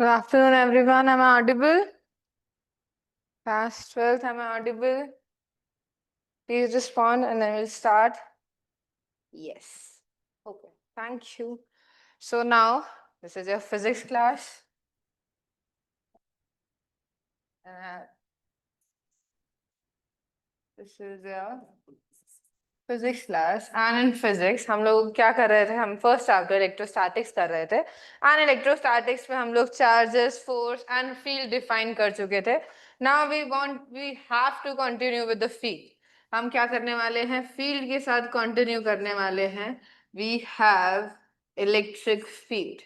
Good afternoon, everyone. Am I audible? Class 12th, am I audible? Please respond and then we'll start. Yes. Okay, thank you. So now, this is your physics class. This is your physics class. And in physics, हम लोग क्या कर रहे थे? हम first chapter electrostatics कर रहे थे. And इलेक्ट्रोस्टैटिक्स में हम लोग charges, force and field define कर चुके थे. Now we have to continue with the field. हम क्या करने वाले हैं? फील्ड के साथ कंटिन्यू करने वाले हैं. We have electric field.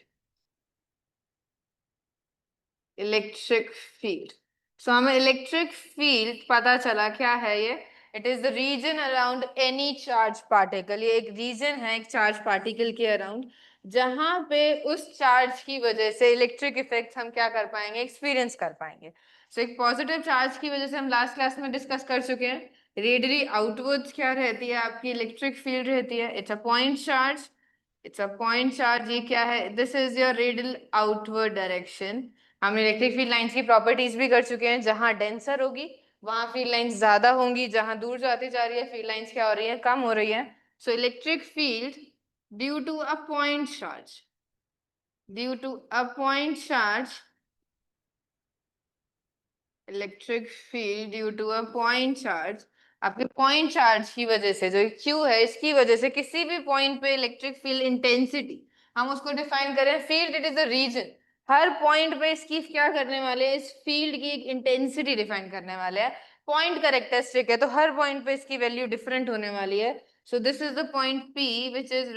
Electric field. So हमें इलेक्ट्रिक फील्ड पता चला क्या है ये. It is the region around any charge particle. ये एक रीजन है एक चार्ज पार्टिकल के अराउंड जहां पे उस चार्ज की वजह से इलेक्ट्रिक इफेक्ट हम क्या कर पाएंगे? एक्सपीरियंस कर पाएंगे. सो एक पॉजिटिव चार्ज की वजह से हम लास्ट क्लास में डिस्कस कर चुके हैं. रेडियली आउटवर्ड्स क्या रहती है आपकी इलेक्ट्रिक फील्ड रहती है. It's a point charge. It's a point charge. ये क्या है? This is your radial outward direction. हम इलेक्ट्रिक फील्ड लाइंस की प्रॉपर्टीज भी कर चुके हैं. जहां डेंसर होगी वहां फील्ड लाइंस ज्यादा होंगी. जहां दूर जाती जा रही है फील्ड लाइंस क्या हो रही है? कम हो रही है. So electric field due to a point charge. Due to a point charge. Electric field due to a point charge. आपके पॉइंट चार्ज की वजह से जो क्यू है इसकी वजह से किसी भी पॉइंट पे इलेक्ट्रिक फील्ड इंटेंसिटी हम उसको डिफाइन करें. Field it is the region. हर पॉइंट पे इसकी क्या करने वाले हैं? इस फील्ड की एक इंटेंसिटी डिफाइन करने वाले हैं. पॉइंट कैरेक्टरिस्टिक है तो हर पॉइंट पे इसकी वैल्यू डिफरेंट होने वाली है. So this is the point P which is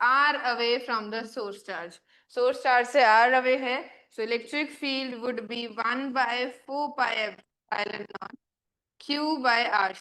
R away from the source charge. Source charge से आर अवे है. So electric field would be 1 by 4 pi epsilon naught q by r.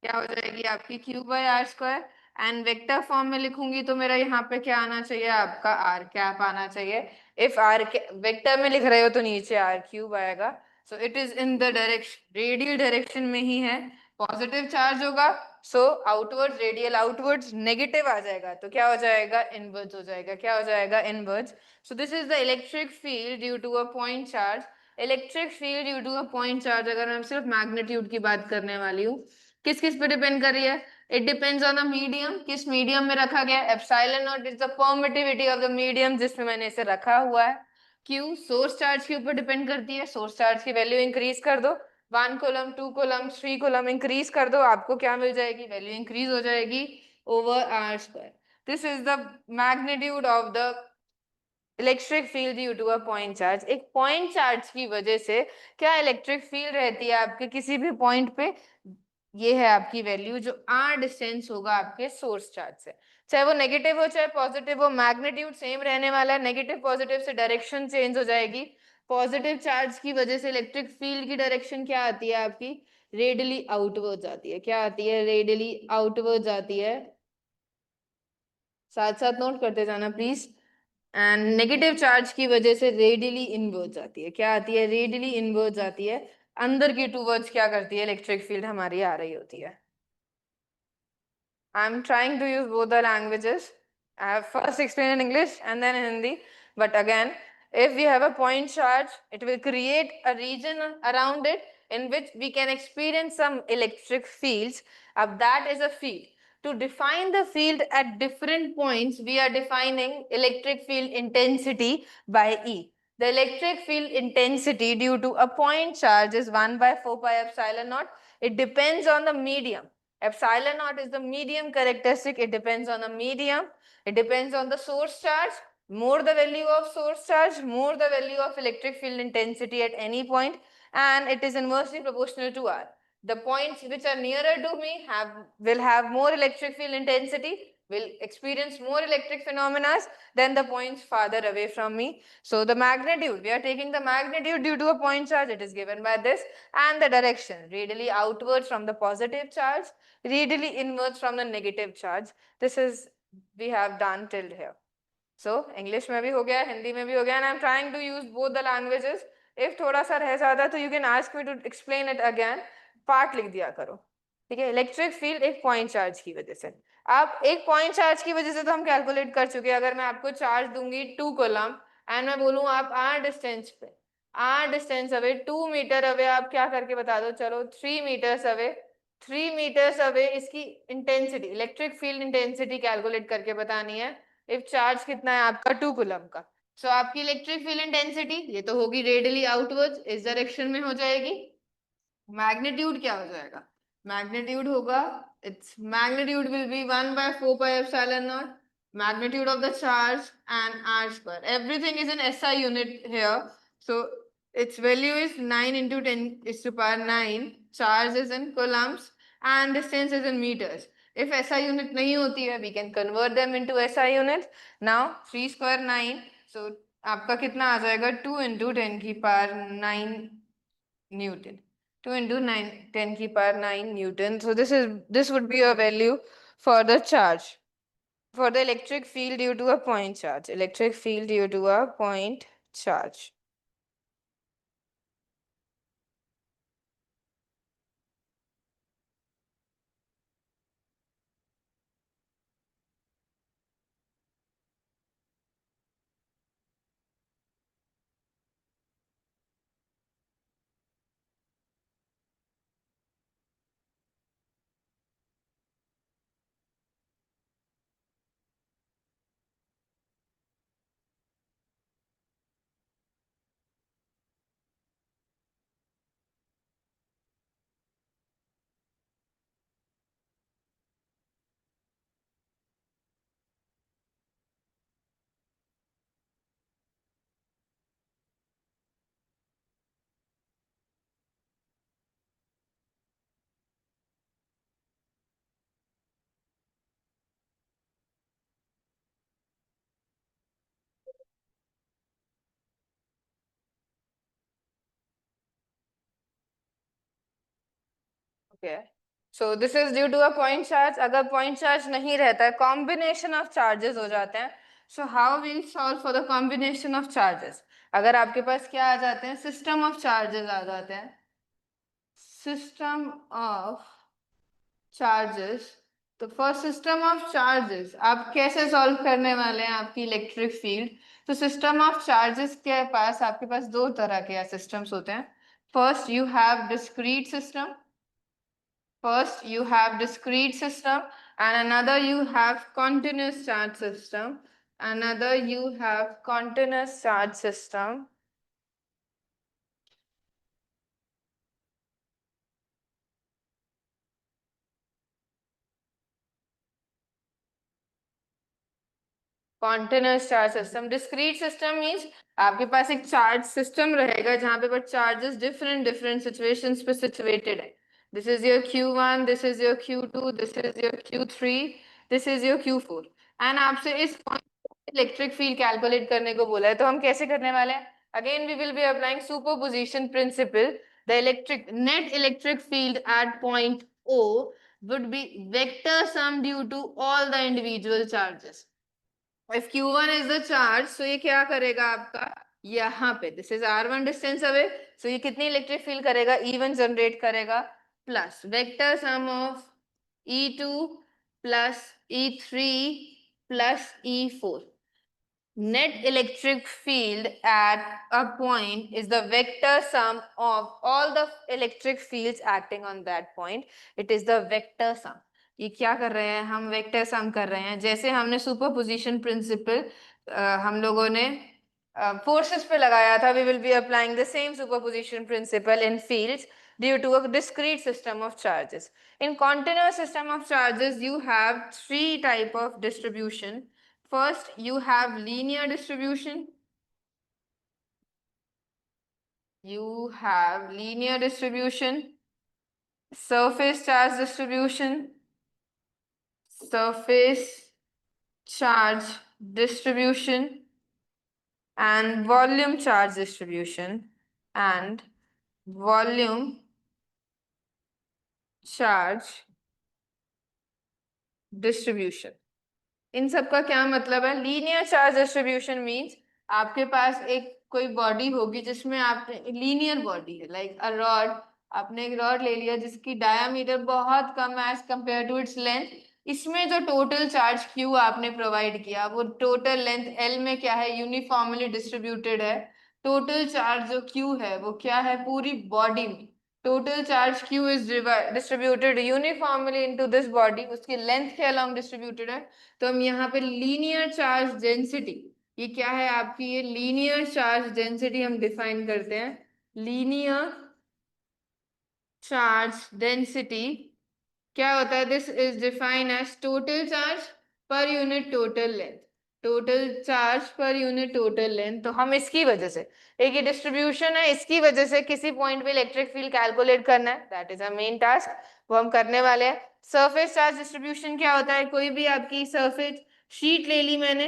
क्या हो जाएगी आपकी? q by r square. And vector form में लिखूंगी तो मेरा यहाँ पे क्या आना चाहिए? आपका r कैप आना चाहिए. इफ r वेक्टर में लिख रहे हो तो नीचे r क्यूब आएगा. So it is in the direction radial direction में ही है. पॉजिटिव चार्ज होगा सो आउटवर्ड्स रेडियल आउटवर्ड्स. नेगेटिव आ जाएगा तो क्या हो जाएगा? इनवर्ड्स हो जाएगा. क्या हो जाएगा? Inwards. So this is the electric field due to a point charge. Electric field due to a point charge. अगर मैं सिर्फ मैग्नीट्यूड की बात करने वाली हूँ किस किस पे डिपेंड कर रही है? It depends on the medium. किस मीडियम में रखा गया है? Epsilon not is the permittivity of the medium जिसमें मैंने इसे रखा हुआ है. क्यू सोर्स चार्ज के ऊपर डिपेंड करती है. सोर्स चार्ज की वैल्यू इंक्रीज कर दो. 1 कूलम 2 कूलम 3 कूलम इंक्रीज कर दो. आपको क्या मिल जाएगी? वैल्यू इंक्रीज हो जाएगी over R square. This is the magnitude of the electric field due to a point charge. एक पॉइंट चार्ज की वजह से क्या इलेक्ट्रिक फील्ड रहती है आपके किसी भी पॉइंट पे? ये है आपकी वैल्यू जो आर डिस्टेंस होगा आपके सोर्स चार्ज से. चाहे वो नेगेटिव हो चाहे पॉजिटिव हो मैग्नीट्यूड सेम रहने वाला है. नेगेटिव पॉजिटिव से डायरेक्शन चेंज हो जाएगी. पॉजिटिव चार्ज की वजह से इलेक्ट्रिक फील्ड की डायरेक्शन क्या आती है आपकी? रेडियली आउटवर्ड्स आती है. क्या आती है? रेडियली आउटवर्ड्स आती है. साथ साथ नोट करते जाना प्लीज. एंड नेगेटिव चार्ज की वजह से रेडियली इनवर्ड्स आती है. क्या आती है? रेडियली इनवर्ड्स आती है. अंदर की टूवर्ड्स क्या करती है? इलेक्ट्रिक फील्ड हमारी आ रही होती है. I am trying to use both the languages. I have first explain in English and then in Hindi. But again if we have a point charge it will create a region around it in which we can experience some electric fields. That is a field. To define the field at different points, we are defining electric field intensity by E. The electric field intensity due to a point charge is 1 by 4 pi epsilon naught. It depends on the medium. Epsilon naught is the medium characteristic. It depends on the medium. It depends on the source charge. More the value of source charge, more the value of electric field intensity at any point, and it is inversely proportional to R. The points which are nearer to me will have more electric field intensity, will experience more electric phenomena than the points farther away from me. So the magnitude, we are taking the magnitude due to a point charge, it is given by this, and the direction, radially outwards from the positive charge, radially inwards from the negative charge. This is, we have done till here. So English में भी हो गया, हिंदी में भी हो गया, and I'm trying to use both the languages. If थोड़ा सा रह जाता तो you can ask me to explain it again. Part लिख दिया करो. ठीक है. इलेक्ट्रिक फील्ड एक पॉइंट चार्ज की वजह से. आप एक पॉइंट चार्ज की वजह से तो हम कैलकुलेट कर चुके हैं. अगर मैं आपको चार्ज दूंगी 2 कूलम एंड मैं बोलूँ आप आर डिस्टेंस पे, R distance away 2 meter away, आप क्या करके बता दो, चलो 3 मीटर्स अवे, 3 मीटर्स अवे इसकी intensity, electric field intensity calculate करके बतानी है। इफ चार्ज कितना है आपका 2 कूलम का, सो आपकी इलेक्ट्रिक फील्ड इंटेंसिटी ये तो होगी रेडियली आउटवर्ड्स, इस डायरेक्शन में हो जाएगी। मैग्नीट्यूड क्या हो जाएगा, मैग्नीट्यूड होगा, its magnitude will be 1/4 pi epsilon naught, magnitude of the charge and r square, everything is in SI unit here, so its value is 9 into 10 is to power 9, charge is in coulombs and distance is in meters. If SI unit nahi hoti hai, we can convert them into SI units. Now 3 square 9, so आपका कितना आ जाएगा, 2 into 10 की power 9 Newton. 2 into 9, 10 की power 9 Newton. So this would be a value for the charge, for the electric field due to a point charge. Electric field due to a point charge. Okay. So this is due to a point charge. अगर point charge नहीं रहता है, combination of charges हो जाते हैं. So how we'll solve for the combination of charges? अगर आपके पास क्या आ जाते हैं, system of charges आ जाते हैं, system of charges. तो फॉर सिस्टम ऑफ चार्जेस आप कैसे सॉल्व करने वाले हैं आपकी इलेक्ट्रिक फील्ड, तो सिस्टम ऑफ चार्जेस के पास आपके पास दो तरह के सिस्टम्स होते हैं. First you have discrete system, first you have discrete system, and another you have continuous charge system, another you have continuous charge system. Continuous charge system. Discrete system means आपके पास एक charge system रहेगा जहां पे but charges different different situations पे situated है. This is your Q1, this is your Q2, this is your Q3, this is your Q4, and आपसे इस point electric field calculate करने को बोला है. तो हम कैसे करने वाले हैं, again we will be applying superposition principle. The electric net electric field at point O would be vector sum due to all the individual charges. If Q1 is the charge, so ये क्या करेगा आपका, यहाँ पे this is R1 distance away, so ये कितनी electric field करेगा, E1 generate करेगा, plus vector sum of E2 plus E3 plus E4. Net electric field at a point is the vector sum of all the electric fields acting on that point. It is the vector sum. ये क्या कर रहे हैं हम, vector sum कर रहे हैं. जैसे हमने सुपरपोजिशन प्रिंसिपल हम लोगों ने फोर्सेस पे लगाया था, we will be applying the same superposition principle in fields due to a discrete system of charges. In continuous system of charges, you have three type of distribution. First, you have linear distribution. You have linear distribution, surface charge distribution, surface charge distribution, and volume charge distribution, and volume charge distribution. इन सब का क्या मतलब है, linear charge distribution means आपके पास एक कोई body होगी जिसमें आपने लीनियर बॉडी है, लाइक अ रॉड. आपने एक रॉड ले लिया जिसकी डायामीटर बहुत कम है as compare to its length, इसमें जो टोटल चार्ज Q आपने प्रोवाइड किया वो टोटल लेंथ L में क्या है, यूनिफॉर्मली डिस्ट्रीब्यूटेड है। टोटल चार्ज जो Q है वो क्या है, पूरी बॉडी में total charge Q is distributed uniformly into this body, उसकी लेंथ के अलोंग डिस्ट्रीब्यूटेड है। तो हम यहाँ पे लीनियर चार्ज डेंसिटी, ये क्या है आपकी, ये लीनियर चार्ज डेंसिटी हम डिफाइन करते हैं। लीनियर चार्ज डेंसिटी क्या होता है, this is defined as total charge per unit total length. Total charge per unit total length, तो हम इसकी वजह से, एक ये डिस्ट्रीब्यूशन है, इसकी वजह से किसी पॉइंट पे इलेक्ट्रिक फील्ड कैलकुलेट करना है, that is a main task, वो हम करने वाले हैं। सरफेस चार्ज डिस्ट्रीब्यूशन क्या होता है, कोई भी आपकी सरफेस शीट ले ली मैंने,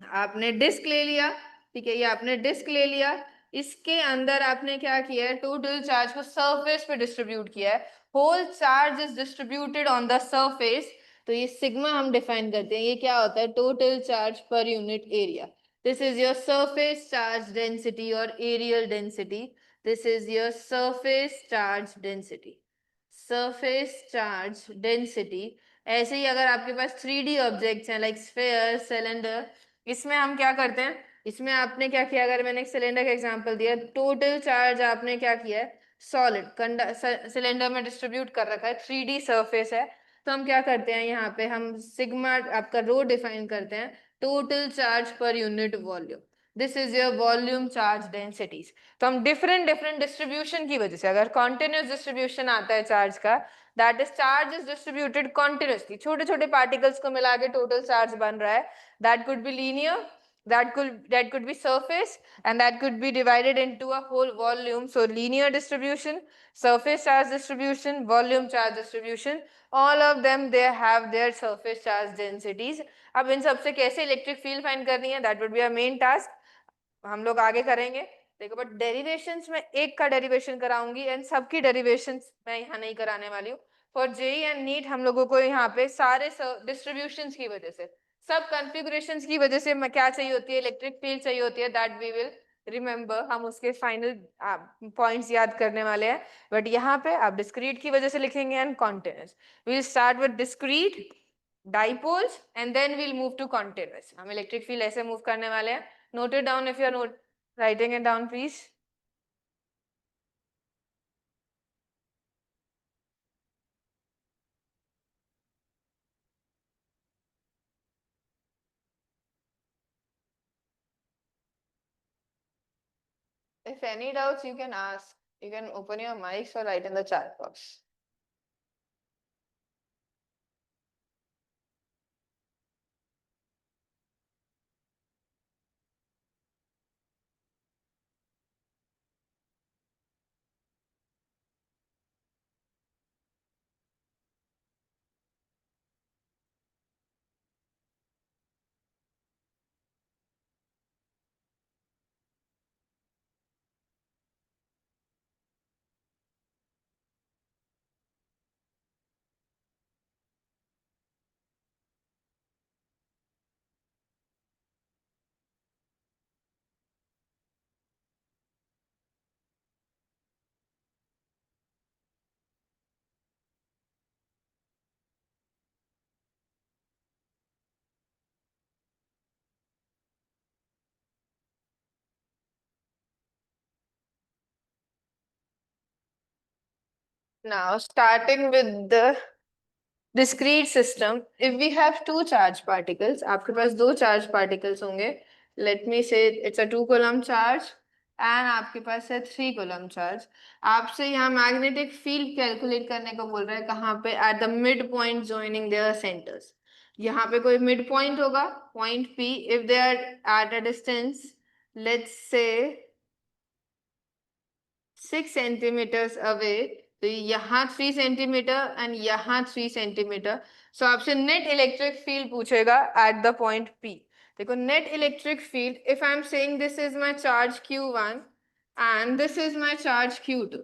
आपने डिस्क ले लिया, ठीक है, ये आपने डिस्क ले लिया, इसके अंदर आपने क्या किया है, टोटल चार्ज को सरफेस पे डिस्ट्रीब्यूट किया है, whole charge is distributed on the surface. तो ये सिग्मा हम डिफाइन करते हैं, ये क्या होता है, total charge per unit area. This is your surface charge density और areal density. This is your surface charge density, surface charge density. ऐसे ही अगर आपके पास 3D ऑब्जेक्ट्स हैं लाइक स्फेयर, सिलेंडर, इसमें हम क्या करते हैं, इसमें आपने क्या किया, अगर मैंने एक सिलेंडर का एग्जांपल दिया, टोटल चार्ज आपने क्या किया है, सॉलिड सिलेंडर में डिस्ट्रीब्यूट कर रखा है, 3D सरफेस है। तो हम क्या करते हैं, यहाँ पे हम सिग्मा आपका रो डिफाइन करते हैं, total charge per unit volume. This is your volume charge densities. तो हम डिफरेंट डिफरेंट डिस्ट्रीब्यूशन की वजह से, अगर कॉन्टिन्यूस डिस्ट्रीब्यूशन आता है चार्ज का, that is charge is distributed continuously, छोटे छोटे पार्टिकल्स को मिला के टोटल चार्ज बन रहा है, that could be linear, that could be surface, and that could be divided into a whole volume. So linear distribution, surface charge distribution, volume charge distribution, all of them they have their surface charge densities. अब इन सब से कैसे electric field find करनी है, that would be a main task, हम लोग आगे करेंगे। देखो बट डेरिवेशंस में एक का डेरिवेशन कराऊंगी एंड सबकी डेरिवेशंस मैं यहाँ नहीं कराने वाली हूँ। फॉर जेई एंड नीट हम लोगों को यहाँ पे सारे डिस्ट्रीब्यूशंस की वजह से, सब कॉन्फ़िगरेशंस की वजह से मैं क्या चाहिए होती है, इलेक्ट्रिक फील्ड चाहिए होती है, दैट वी विल रिमेंबर, हम उसके फाइनल पॉइंट्स याद करने वाले हैं। बट यहाँ पे आप डिस्क्रीट की वजह से लिखेंगे and continuous. Will start with discrete, dipoles and then will move to continuous. हम इलेक्ट्रिक फील्ड ऐसे मूव करने वाले हैं। Note it down if you are writing it down, please. If any doubts, you can ask. You can open your mics or write in the chat box. Now, starting with the discrete system, if we have two charge particles, आपके पास दो charge particles होंगे, let me say it's a 2 coulomb charge and आपके पास है 3 coulomb charge। आपसे यहाँ magnetic field calculate करने को बोल रहा है, कहाँ पे, at the midpoint joining their centers। यहाँ पे कोई midpoint होगा, point P, if they are at a distance, let's say 6 centimeters away, तो यहाँ 3 सेंटीमीटर एंड यहाँ 3 सेंटीमीटर। सो आपसे नेट इलेक्ट्रिक फील्ड पूछेगा एट द पॉइंट P। देखो net electric field, if I am saying this is my charge Q1 and this is my charge Q2,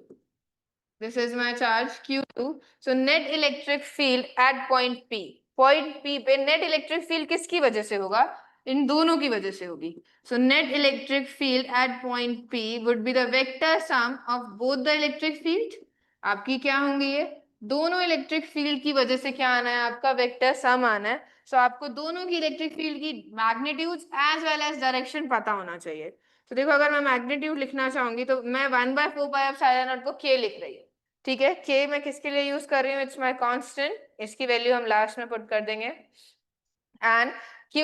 this is my charge Q2, so net electric field at point P, point P पे net electric field किसकी वजह से होगा, इन दोनों की वजह से होगी। so net electric field at point P would be the vector sum of both the electric field। आपकी क्या होंगी ये, दोनों इलेक्ट्रिक फील्ड की वजह से क्या आना है आपका वेक्टर सम आना है. सो आपको दोनों की इलेक्ट्रिक फील्ड की magnitude as well as direction पता होना चाहिए. तो देखो अगर मैं मैग्नीट्यूड लिखना चाहूंगी तो मैं 1/4 पाई को के लिख रही हूँ. ठीक है, के मैं किसके लिए यूज कर रही हूँ? It's my constant. इसकी वैल्यू हम लास्ट में पुट कर देंगे. And q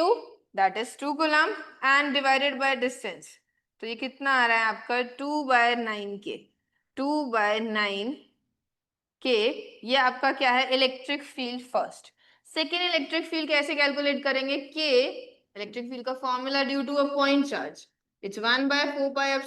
that is 2 coulomb and divided by distance. तो ये कितना आ रहा है आपका 2/9 के. 2/9 के ये आपका क्या है? Electric field first. Second electric field कैसे कैलकुलेट करेंगे? के इलेक्ट्रिक फील्ड का formula due to a point charge. It's 1/4 pi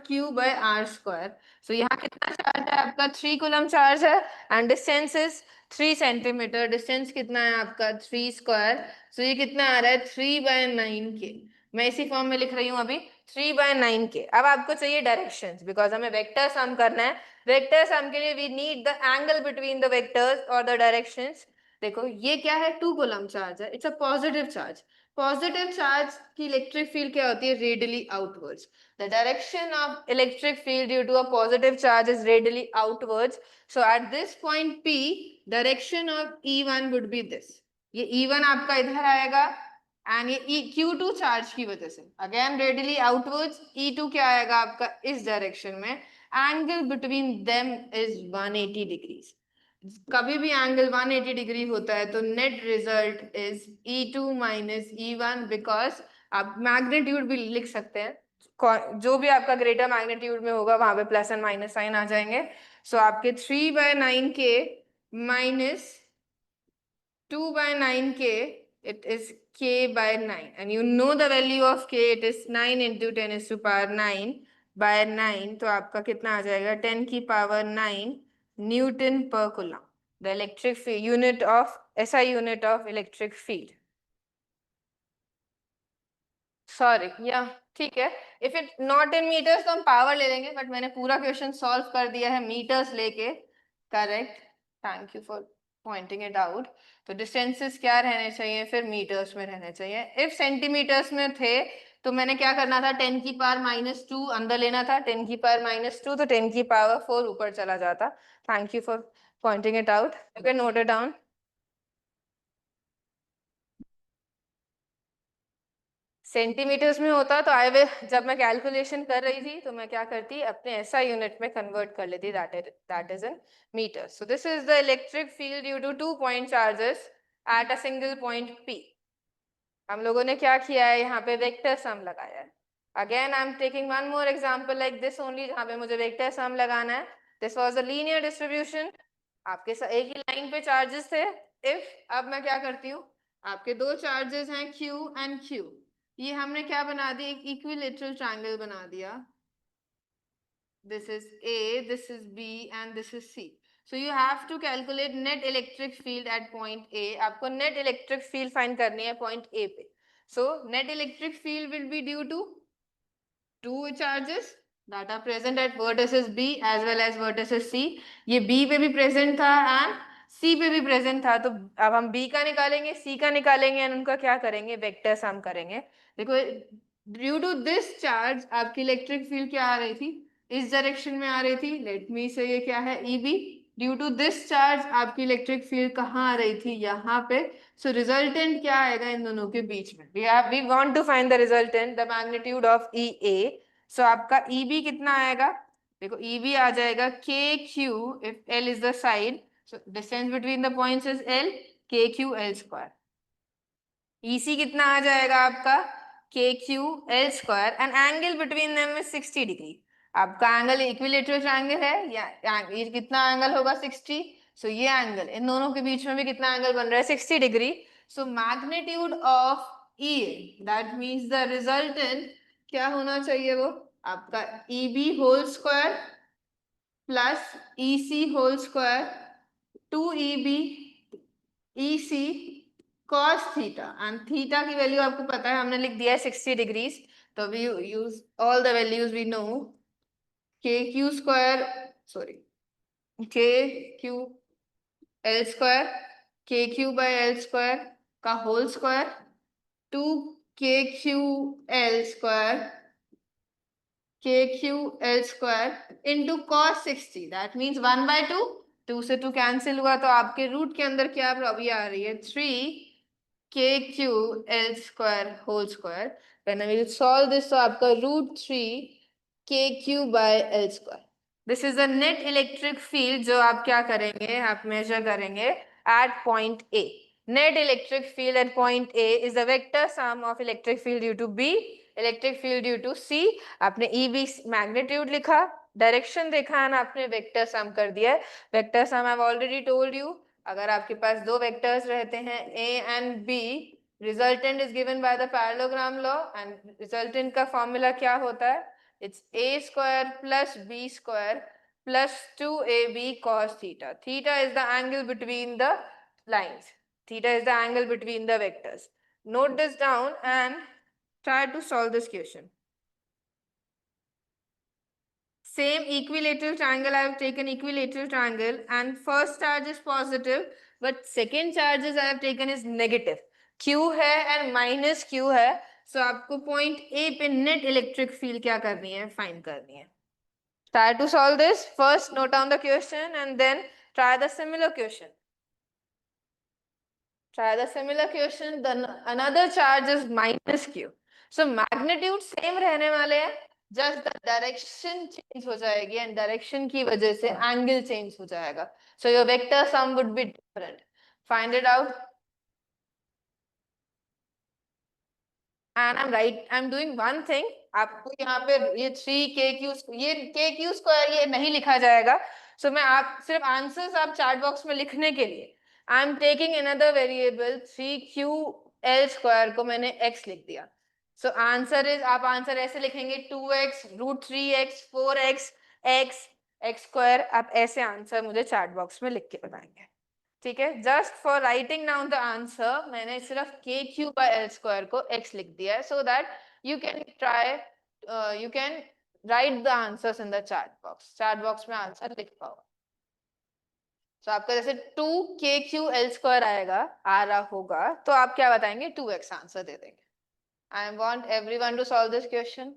q by r square. So यहाँ कितना चार्ज है आपका? 3 कूलम चार्ज है and distance is 3 centimetre. Distance कितना है आपका? 3 स्क्वायर. सो ये कितना आ रहा है? 3/9 के. मैं इसी फॉर्म में लिख रही हूँ अभी 3/9 के. अब आपको चाहिए डायरेक्शंस बिकॉज हमें वेक्टर सम करना है. वेक्टर सम के लिए we need the angle between the vectors और द डायरेक्शंस. देखो ये क्या है? 2 कूलम चार्ज है. It's a positive charge. Positive charge की इलेक्ट्रिक फील्ड क्या होती है? Radially outwards. The direction of electric field due to a positive charge is radially outwards. So at this point P direction of E1 would B this. ये E1 आपका इधर आएगा and ये Q2 charge की वजह से अगेन रेडियली आउटवर्ड्स. E2 क्या आएगा आपका? इस डायरेक्शन में. Angle between them is 180 degrees. कभी भी एंगल 180 डिग्री होता है तो net result is E2 minus E1 because आप मैग्नीट्यूड भी लिख सकते हैं. जो भी आपका ग्रेटर मैग्नीट्यूड में होगा वहां पे प्लस एंड माइनस साइन आ जाएंगे. सो आपके 3/9 के minus 2/9 k, it is k by 9 and you know the value of k, it is 9 into 10 is to power 9 by 9. तो आपका कितना आ जाएगा? 10 की पावर 9 न्यूटन पर coulomb. the electric field unit of SI unit of electric field. Sorry या ठीक है. If it not in meters तो हम पावर ले लेंगे बट मैंने पूरा क्वेश्चन सॉल्व कर दिया है मीटर्स लेके. Correct. Thank you for pointing it out. तो डिस्टेंसेस क्या रहने चाहिए फिर? मीटर्स में रहने चाहिए. इफ सेंटीमीटर्स में थे तो मैंने क्या करना था? 10 की पावर -2 अंदर लेना था. 10 की पावर -2 तो 10 की पावर 4 ऊपर चला जाता. Thank you for pointing it out. You can note it down. Centimeters में होता तो आई विल जब मैं कैलकुलेशन कर रही थी तो मैं क्या करती? अपने ऐसा यूनिट में कन्वर्ट कर लेती. That is in meters. So this is the electric field due to 2 point charges at a single point P. हम लोगों ने क्या किया है? यहाँ पे वेक्टर सम लगाया है. Again I am taking one more example like this only जहाँ पे मुझे वेक्टर सम लगाना है. This was a linear distribution. आपके एक ही लाइन पे चार्जेस थे. इफ अब मैं क्या करती हूँ? आपके दो चार्जेस हैं Q एंड Q. ये हमने क्या बना दिया? एक इक्विलेटरल ट्रायंगल बना दिया. this is A, this is B and this is C. So you have to calculate net electric field at point A. आपको net electric field find करनी है point A पे. So net electric field will be due to two charges that are present at vertices B as well as vertices C. ये B पे भी present था and C पे भी present था. तो अब हम B का निकालेंगे, C का निकालेंगे and उनका क्या करेंगे? वेक्टर सम करेंगे. देखो ड्यू टू दिस चार्ज आपकी इलेक्ट्रिक फील्ड क्या आ रही थी? इस डायरेक्शन में आ रही थी. लेट मी से ये क्या है? EB. Due to this charge आपकी इलेक्ट्रिक फील्ड कहाँ आ रही थी? यहाँ पे. सो रिजल्टेंट क्या आएगा इन दोनों के बीच में? We want to find the resultant the magnitude of EA. So आपका EB कितना आएगा? देखो EB आ जाएगा KQ if L is the side. So distance between the points is L. KQ L square. EC कितना आ जाएगा आपका? KQ L square and angle between them is 60 degree. आपका एंगल इक्विलेटरल ट्रायंगल है या ये कितना एंगल होगा? 60. सो ये एंगल इन दोनों के बीच में भी कितना एंगल बन रहा है? 60 degree. So magnitude of EA that means the resultant क्या होना चाहिए? वो आपका EB whole square plus EC whole square 2EB EC cos theta and theta की वैल्यू आपको पता है हमने लिख दिया है 60 डिग्रीज. तो we use all the values we know. KQ square sorry KQ L square KQ by L square का whole square 2KQ L square KQ L square into cos 60. That means 1/2 2 से 2 कैंसिल हुआ, तो आपके root के अंदर क्या अभी आ रही है 3 kq L² whole square. When I will solve this, तो आपका √3 kq/L²। This is the net electric field जो आप क्या करेंगे, आप मेजर करेंगे at point A. Net electric field at point A is the vector sum of electric field due to B, electric field due to C. आपने E B magnitude लिखा, direction देखा है ना, आपने वेक्टर सम कर दिया है। Vector sum I have already told you, अगर आपके पास दो वेक्टर्स रहते हैं a and b, resultant is given by the parallelogram law, and resultant का फॉर्मूला क्या होता है, it's a² plus b² plus 2ab cos theta. Theta is the angle between the lines. Theta is the angle between the vectors. Note this down and try to solve this question. Same equilateral triangle, I have taken equilateral triangle, and first charge is positive, but second charges I have taken is negative. Q है and minus Q है, so आपको point A पे net electric field क्या करनी है, find करनी है. Try to solve this. First note down the question and then try the similar question. Try the similar question. Then another charge is minus Q. So magnitude same रहने वाले हैं, just the direction change हो जाएगी, and direction की वजह से angle change हो जाएगा. So your vector sum would be different. Find it out. And I'm doing one thing. आपको यहाँ पे ये 3kq, ये kq² ये नहीं लिखा जाएगा. So मैं आप सिर्फ आंसर्स आप चार्ट बॉक्स में लिखने के लिए I am taking another variable 3qL² को मैंने x लिख दिया. सो आंसर इज, आप आंसर ऐसे लिखेंगे 2x √3x 4x x x². आप ऐसे आंसर मुझे चार्ट बॉक्स में लिख के बताएंगे. ठीक है, just for writing down the answer मैंने सिर्फ kq/L² को x लिख दिया है, so that you can try, you can write the answers in the chart box. Chart box में आंसर लिख पाओ. तो आपका जैसे 2kq/L² आएगा, आ रहा होगा, तो आप क्या बताएंगे, 2x आंसर दे देंगे. I want everyone to solve this question.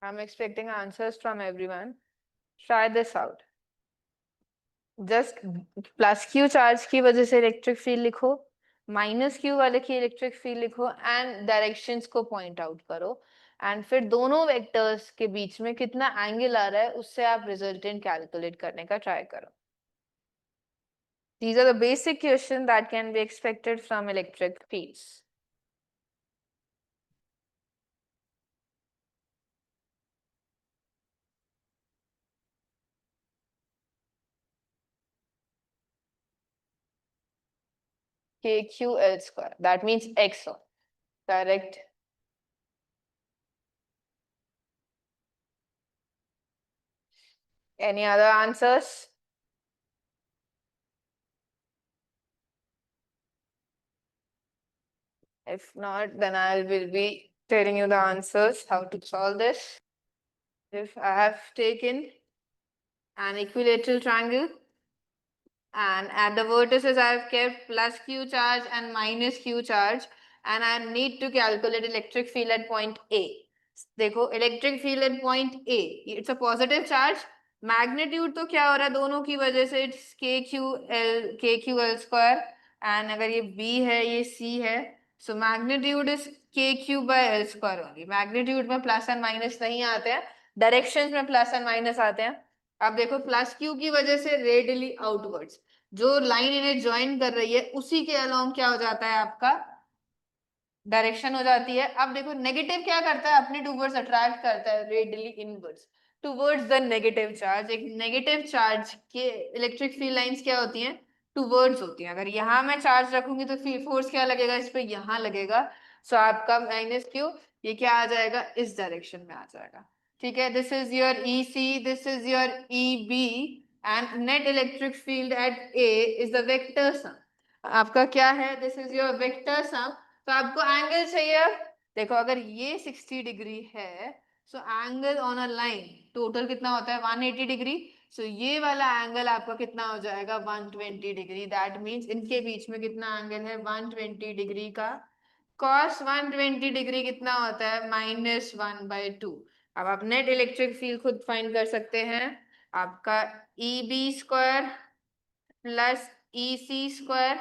I'm expecting answers from everyone. Try this out. Just plus Q charge की वजह से इलेक्ट्रिक फील्ड लिखो, माइनस क्यू वाले की इलेक्ट्रिक फील्ड लिखो, एंड डायरेक्शंस को पॉइंट आउट करो, एंड फिर दोनों वेक्टर्स के बीच में कितना एंगल आ रहा है उससे आप रिजल्टेंट कैलकुलेट करने का ट्राई करो. These are the basic questions that can be expected from electric fields. kq/L². That means x. Correct. Any other answers? If not, then I will be telling you the answers, how to solve this. If I have taken an equilateral triangle, and at the vertices I have kept plus q charge and minus q charge, and I need to calculate electric field at point A. देखो, electric field at point A, it's a positive charge, magnitude तो क्या हो रहा है दोनों की वजह से, इट्स के क्यू एल स्क्वायर, एंड अगर ये बी है ये सी है, सो मैग्नीट्यूड इज के Q by L square only. Magnitude में प्लस एंड माइनस नहीं आते हैं, डायरेक्शंस में प्लस एंड माइनस आते हैं। अब देखो प्लस क्यू की वजह से रेडियली आउटवर्ड्स जो लाइन इन्हें ज्वाइन कर रही है उसी के अलोंग क्या हो जाता है आपका डायरेक्शन हो जाती है। अब देखो नेगेटिव क्या करता है, अपने टूवर्ड्स अट्रैक्ट करता है radially inwards towards the negative charge. एक नेगेटिव चार्ज के इलेक्ट्रिक फील्ड लाइंस क्या होती हैं, टूवर्ड्स होती हैं। अगर यहाँ मैं चार्ज रखूंगी तो फोर्स क्या लगेगा इस पे, यहाँ लगेगा। सो आपका माइनस क्यू ये क्या आ जाएगा, इस डायरेक्शन में आ जाएगा। ठीक है, this is your E C, this is your E B, and net electric field at A is the vector sum. आपका क्या है, this is your vector sum. तो आपको एंगल चाहिए। अब देखो अगर ये 60 डिग्री है, so angle on a line total कितना होता है 180 डिग्री। सो ये वाला एंगल आपका कितना हो जाएगा 120 डिग्री। दैट मीन्स इनके बीच में कितना एंगल है 120 डिग्री का। cos 120 डिग्री कितना होता है -1/2। अब आप नेट इलेक्ट्रिक फील्ड खुद फाइंड कर सकते हैं। आपका E B square plus E C square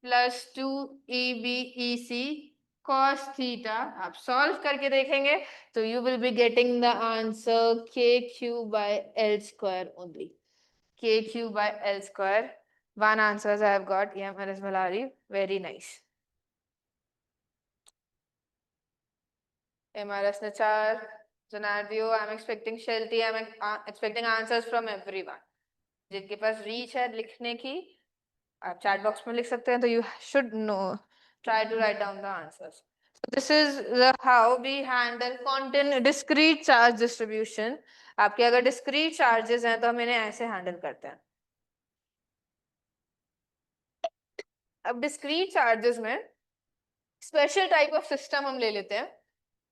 plus 2 EB EC cos theta. आप सॉल्व करके देखेंगे तो you will be getting the answer KQ/L² only. KQ/L²। One answers I have got. EMRS Malari. Very nice. MRS Nachar, Zanardio, I'm expecting Shelty, I'm expecting answers from everyone. जिनके पास reach है लिखने की आप chat box में लिख सकते हैं, तो you should know try to write down the answers. So this is how we handle discrete charge distribution। आपके अगर discrete charges हैं तो हम इन्हें ऐसे हैंडल करते हैं। अब discrete charges में स्पेशल टाइप ऑफ सिस्टम हम ले लेते हैं,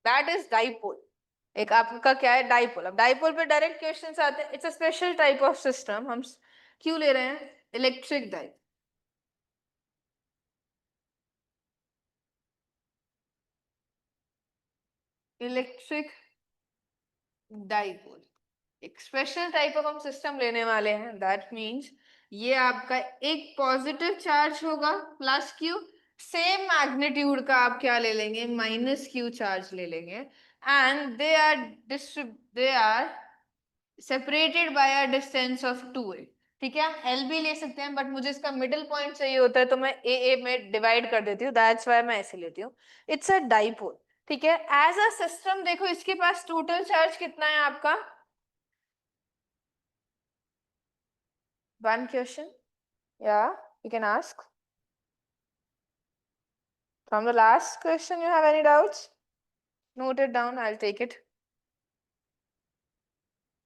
दैट इज डाइपोल। एक आपका क्या है डाइपोल। अब डाइपोल पे डायरेक्ट क्वेश्चंस आते हैं। It's a special type of system. हम क्यों ले रहे हैं इलेक्ट्रिक डाइपोल। इलेक्ट्रिक डाइपोल एक स्पेशल टाइप ऑफ हम सिस्टम लेने वाले हैं। दैट मींस ये आपका एक पॉजिटिव चार्ज होगा प्लस क्यू, सेम मैग्नीट्यूड का आप क्या ले लेंगे माइनस क्यू चार्ज ले लेंगे, and they are separated by a distance of 2a। ठीक है, हम एल भी ले सकते हैं बट मुझे इसका मिडिल पॉइंट चाहिए होता है तो मैं ए में डिवाइड कर देती हूँ। दैट्स व्हाई मैं ऐसे लेती हूँ। It's a dipole. ठीक है, एज अ सिस्टम देखो इसके पास टोटल चार्ज कितना है आपका। One question. Yeah, you can ask. From the last question, you have any doubts? Note it down. I'll take it.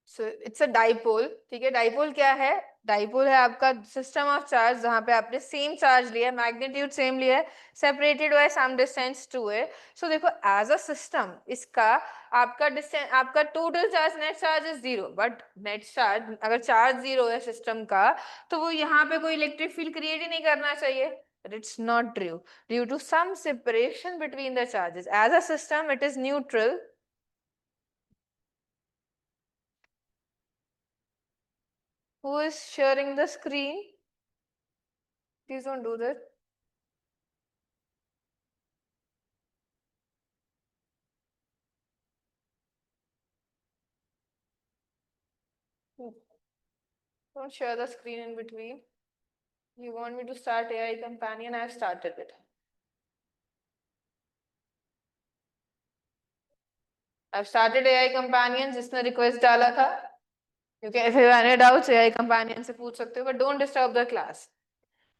So it's a dipole. ठीक है, dipole क्या है, डाइपोल है आपका सिस्टम ऑफ चार्ज जहां पे आपने सेम चार्ज लिया है, मैग्नीट्यूड सेम लिया है, separated by some distance 2a। So देखो एज अ सिस्टम इसका आपका डिस्टेंस आपका total charge net charge is 0, but net charge अगर चार्ज 0 है सिस्टम का तो वो यहाँ पे कोई इलेक्ट्रिक फील्ड क्रिएट ही नहीं करना चाहिए। But it's not true. Due to some separation between the charges, as a system, it is neutral. Who is sharing the screen? Please don't do that. Don't share the screen in between. You want me to start AI Companion? I have started it. I've started AI Companion. जिसने request डाला था, you can, if you have any doubts, AI Companion से पूछ सकते हो, but don't disturb the class.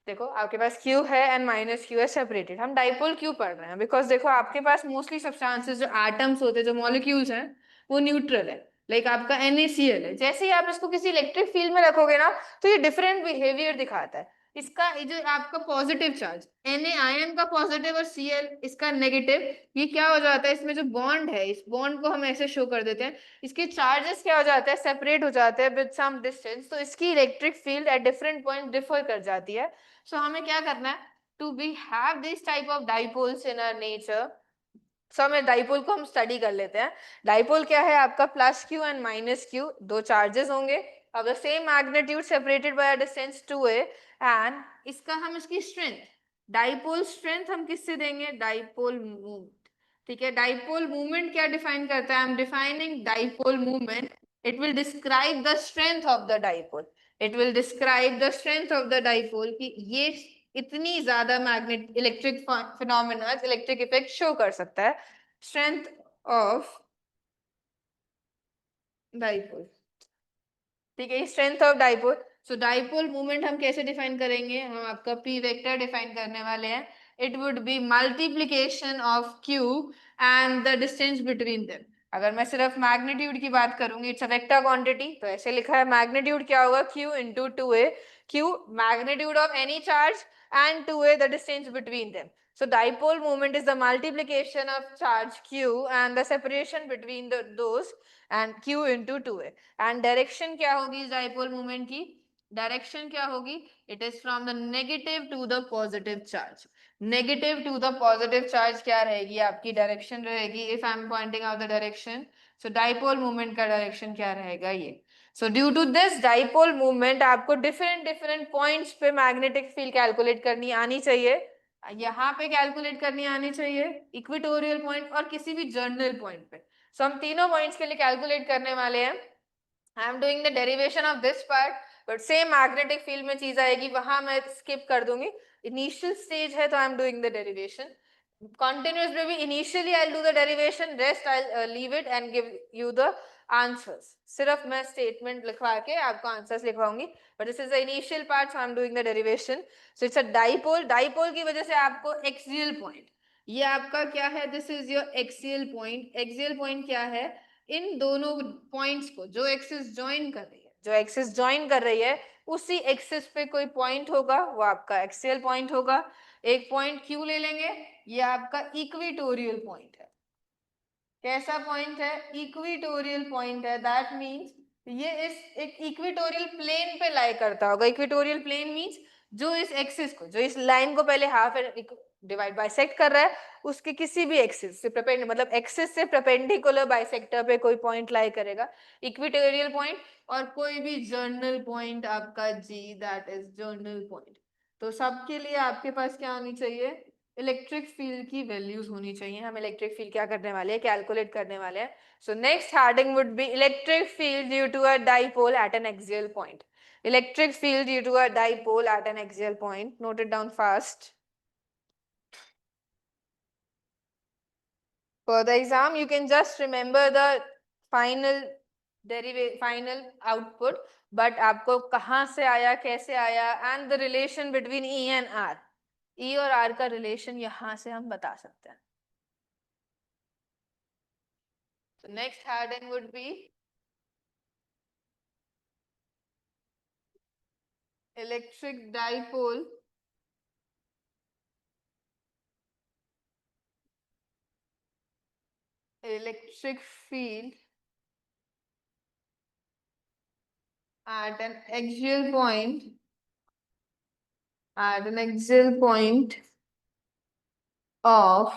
देखो आपके पास Q है एंड माइनस Q है सेपरेटेड। हम डाइपोल क्यों पढ़ रहे हैं, बिकॉज देखो आपके पास मोस्टली सब्सटेंसेस जो एटम्स होते हैं जो मॉलिक्यूल्स हैं वो न्यूट्रल है। लाइक आपका NaCl है, जैसे ही आप इसको किसी इलेक्ट्रिक फील्ड में रखोगे ना तो ये डिफरेंट बिहेवियर दिखाता है। इसका ये जो आपका पॉजिटिव चार्ज Na आयन का पॉजिटिव और Cl इसका नेगेटिव, ये क्या हो जाता है इसमें जो बॉन्ड है इस बॉन्ड को हम ऐसे शो कर देते हैं, इसके चार्जेस क्या हो जाते हैं सेपरेट हो जाते हैं विद सम डिस्टेंस, तो इसकी electric field at different point differ कर जाती है। सो हमें क्या करना है, to be have this type of dipoles in our nature, हमें डाइपोल को हम स्टडी कर लेते हैं। डाइपोल क्या है आपका, plus Q and minus Q, दो चार्जेस होंगे of the same magnitude separated by a distance 2a, and इसका हम इसकी स्ट्रेंथ, डाइपोल स्ट्रेंथ हम किससे देंगे, डाइपोल मूवमेंट। ठीक है, डाइपोल मूवमेंट क्या डिफाइन करता है, I M defining dipole movement, it will describe the strength of the dipole, it will describe the strength of the dipole, कि ये इतनी ज्यादा magnet electric phenomena, electric effect show कर सकता है, स्ट्रेंथ ऑफ डाइपोल। ठीक है, strength of dipole. So dipole moment हम कैसे डिफाइन करेंगे, हम आपका p वेक्टर डिफाइन करने वाले हैं, it would be multiplication of q and the distance between them. अगर मैं सिर्फ मैग्नीट्यूड की बात करूंगी, इट्स अ वेक्टर क्वांटिटी, तो ऐसे लिखा है मैग्नीट्यूड क्या होगा, q into 2a, q magnitude of any charge and 2a the distance between them. So dipole moment is the multiplication of charge q and the separation between those, and q into 2a. And direction क्या होगी इस dipole moment की, direction क्या होगी, it is from the negative to the positive charge, negative to the positive charge क्या रहेगी आपकी direction रहेगी, if I am pointing out the direction, so dipole movement का डायरेक्शन क्या रहेगा ये। So due to this dipole movement आपको different different points पे मैग्नेटिक फील्ड कैलकुलेट करनी आनी चाहिए, यहाँ पे कैलकुलेट करनी आनी चाहिए, इक्वेटोरियल पॉइंट और किसी भी जर्नल पॉइंट पे। सो हम तीनों पॉइंट्स के लिए कैलकुलेट करने वाले हैं। I am doing the derivation of this part, but same magnetic field में चीज आएगी, वहां मैं स्किप कर दूंगी, इनिशियल स्टेज है तो I am doing the derivation. continuous में भी initially I'll do the derivation, rest I'll leave it and give you the answers. सिर्फ मैं statement लिखवा के आपको answers लिखवाऊंगी, but this is the initial part, so I'm doing the derivation. So it's a dipole, dipole की वजह से आपको axial point, ये आपका क्या है, this is your axial point, axial point क्या है, इन दोनों पॉइंट्स को जो एक्सिस ज्वाइन कर रही है, जो एक्सिस ज्वाइन कर रही है उसी एक्सिस पे कोई पॉइंट होगा, वो आपका एक्सियल पॉइंट होगा। एक पॉइंट क्यू ले लेंगे, ये आपका इक्विटोरियल पॉइंट है। कैसा पॉइंट है, इक्विटोरियल पॉइंट है, दैट मींस ये इस एक इक्विटोरियल प्लेन पे लाई करता होगा। इक्विटोरियल प्लेन मींस जो इस एक्सिस को, जो इस लाइन को पहले हाफ डिवाइड बाइसेक्ट कर रहा है, उसके किसी भी एक्सिस से मतलब एक्सिस से परपेंडिकुलर बाइसेक्टर पे कोई पॉइंट लाई करेगा, इक्विटोरियल पॉइंट, और कोई भी जर्नल पॉइंट आपका जी, दैट इज जर्नल पॉइंट। तो सबके लिए आपके पास क्या होनी चाहिए, इलेक्ट्रिक फील्ड की वैल्यूज होनी चाहिए। हम इलेक्ट्रिक फील्ड क्या करने वाले हैं, कैलकुलेट करने वाले हैं। So next heading would be electric field due to a dipole at an axial point, electric field due to a dipole at an axial point, note it down fast. For the exam you can just remember the final final output, but आपको कहाँ से आया, कैसे आया, and the relation between E and R, E और R का relation यहाँ से हम बता सकते हैं। So next heading would be electric dipole electric field at an axial point of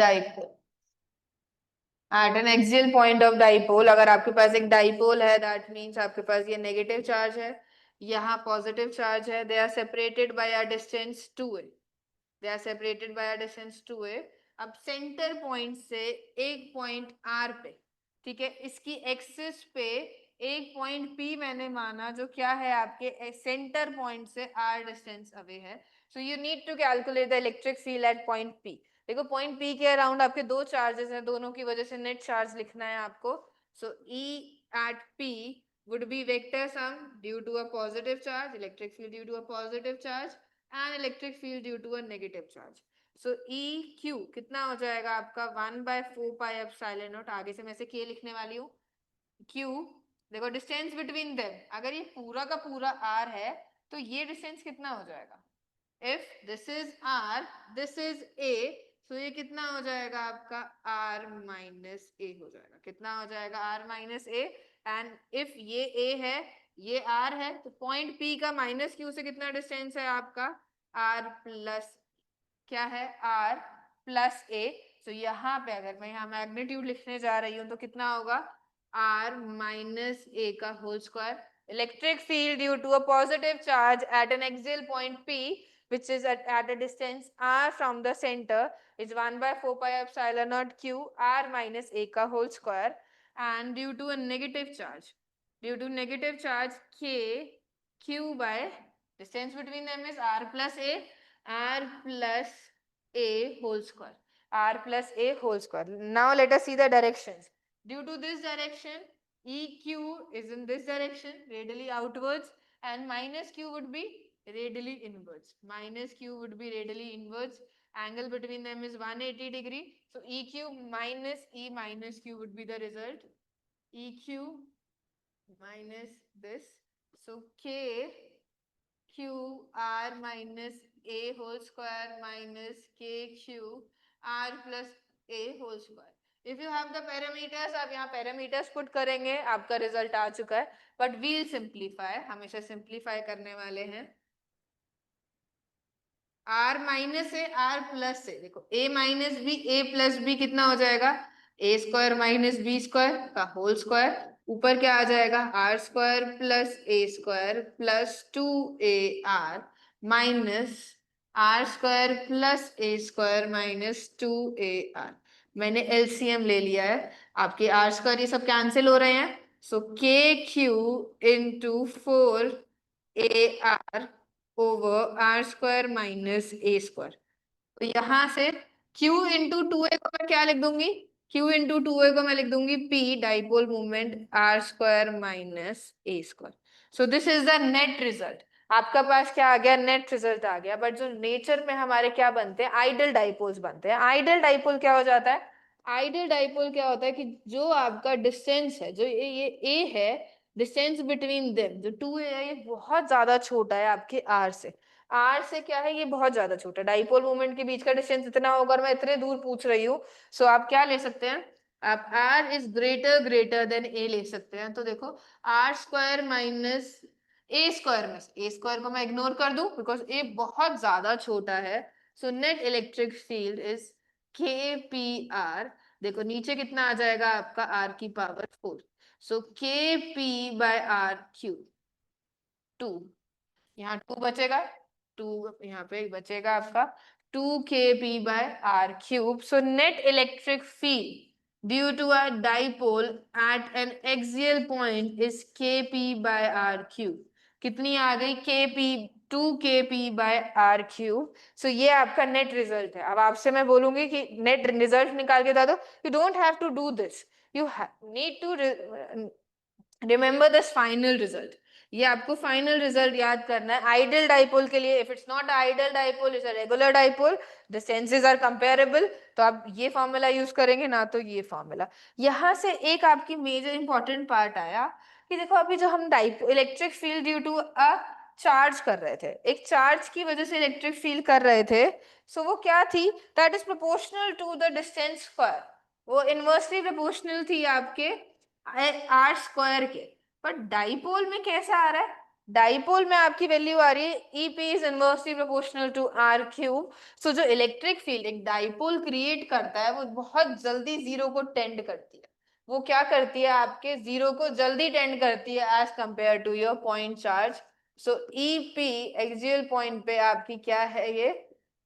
dipole, at an axial point of dipole. अगर आपके पास एक डाइपोल है, दैट मीन्स आपके पास ये नेगेटिव चार्ज है, यहाँ पॉजिटिव चार्ज है, they are separated by a distance 2a, they are separated by a distance 2a। अब सेंटर पॉइंट से एक पॉइंट r पे, ठीक है, इसकी एक्सिस पे एक पॉइंट p मैंने माना, जो क्या है आपके सेंटर पॉइंट से r डिस्टेंस अवे है। So you need to calculate the electric field at point p। देखो पॉइंट P के अराउंड आपके दो चार्जेस हैं, दोनों की वजह से नेट चार्ज लिखना है आपको। सो E at P would be vector sum due to a positive charge, electric field due to a positive charge, and electric field due to a negative charge. So EQ कितना हो जाएगा आपका 1/4 pi epsilon not, आगे से मैं से K लिखने वाली हूँ। Q, देखो डिस्टेंस बिटवीन देम, अगर ये पूरा का पूरा R है तो ये डिस्टेंस कितना हो जाएगा, if this is R, this is A, तो ये कितना हो जाएगा आपका R माइनस A हो जाएगा, कितना हो जाएगा R minus A, and if ये A है ये R है, तो पॉइंट P का माइनस Q से कितना डिस्टेंस है आपका R प्लस क्या है R, प्लस ए। तो यहाँ पे अगर मैं यहाँ मैग्नीट्यूड लिखने जा रही हूँ तो कितना होगा, आर माइनस ए का whole square. Electric field due to a positive charge at an axial point P which is at a distance r from the center is 1 by 4 pi epsilon naught q r minus a ka whole square, and due to a negative charge, due to negative charge k q by distance between them is r plus a, r plus a whole square, r plus a whole square. Now let us see the directions. Due to this direction, eq is in this direction radially outwards, and minus q would be radially inwards. Minus q would be radially inwards. Angle between them is 180 degree. So EQ minus E minus Q would be the result. EQ minus this. So K Q R minus A whole square minus KQ R plus A whole square. If you have the parameters, आप यहाँ parameters put करेंगे, आपका result आ चुका है. But we'll simplify. हमेशा simplify करने वाले हैं. आर माइनस है, आर प्लस है. देखो A minus B, A plus B कितना हो जाएगा, A square minus B square का होल स्क्वायर. ऊपर क्या आ जाएगा, R square plus A square plus 2AR minus R square plus A square minus 2AR. मैंने एलसीएम ले लिया है. आपके आर स्क्वायर ये सब कैंसिल हो रहे हैं. So K Q into 4AR over R square minus A square. तो यहां से Q इंटू टू ए को मैं क्या लिख दूंगी, Q इंटू टू ए को मैं लिख दूंगी P dipole moment R square minus A square. So this is the net result. आपका पास क्या आ गया, नेट रिजल्ट आ गया. बट जो नेचर में हमारे क्या बनते हैं, आइडल डाइपोल्स बनते हैं. आइडल डाइपोल क्या हो जाता है, आइडल डाइपोल क्या होता है कि जो आपका डिस्टेंस है, जो ये ए है, डिस्टेंस बिटवीन देम जो 2A है, ये बहुत ज्यादा छोटा है आपके आर से. आर से क्या है, ये बहुत ज्यादा छोटा. डाइपोल मोमेंट के बीच का डिस्टेंस इतना होगा, और मैं इतने दूर पूछ रही हूँ. सो आप क्या ले सकते हैं, आप R is greater than A ले सकते हैं. तो देखो R square minus A square में ए स्क्वायर को मैं इग्नोर कर दूं बिकॉज ए बहुत ज्यादा छोटा है. सो नेट इलेक्ट्रिक फील्ड इज के पी आर. देखो नीचे कितना आ जाएगा आपका आर की पावर 4. सो के पी बाय आर क्यूब 2, यहाँ 2 बचेगा, 2 यहाँ पे बचेगा आपका 2 kp by R cube. So net electric field due to a dipole at an axial point is kp by R cube. कितनी आ गई, kp 2kp by R cube. So ये आपका नेट रिजल्ट है. अब आपसे मैं बोलूंगी कि नेट रिजल्ट निकाल के बता दो. You don't have to do this, you need to remember this final result. ये आपको फाइनल रिजल्ट याद करना है. आइडल डाइपोल के लिए, if it's not ideal dipole, it's a regular dipole, distances are comparable, तो आप ये फॉर्मूला यूज करेंगे, ना तो ये फॉर्मूला. यहां से एक आपकी मेजर इंपॉर्टेंट पार्ट आया कि देखो अभी जो हम electric field due to a charge कर रहे थे, एक चार्ज की वजह से इलेक्ट्रिक फील्ड कर रहे थे. सो वो क्या थी, that is proportional to the distance square. वो इनवर्सली प्रोपोर्शनल थी आपके आर स्क्वायर के. पर डाइपोल में कैसा आ रहा है, डाइपोल में आपकी वैल्यू आ रही है EP is inversely proportional to R cube. So जो इलेक्ट्रिक फील्ड एक डाइपोल क्रिएट करता है, वो बहुत जल्दी जीरो को टेंड करती है. वो क्या करती है, आपके जीरो को जल्दी टेंड करती है as compare to your point charge. So EP axial point पे आपकी क्या है, ये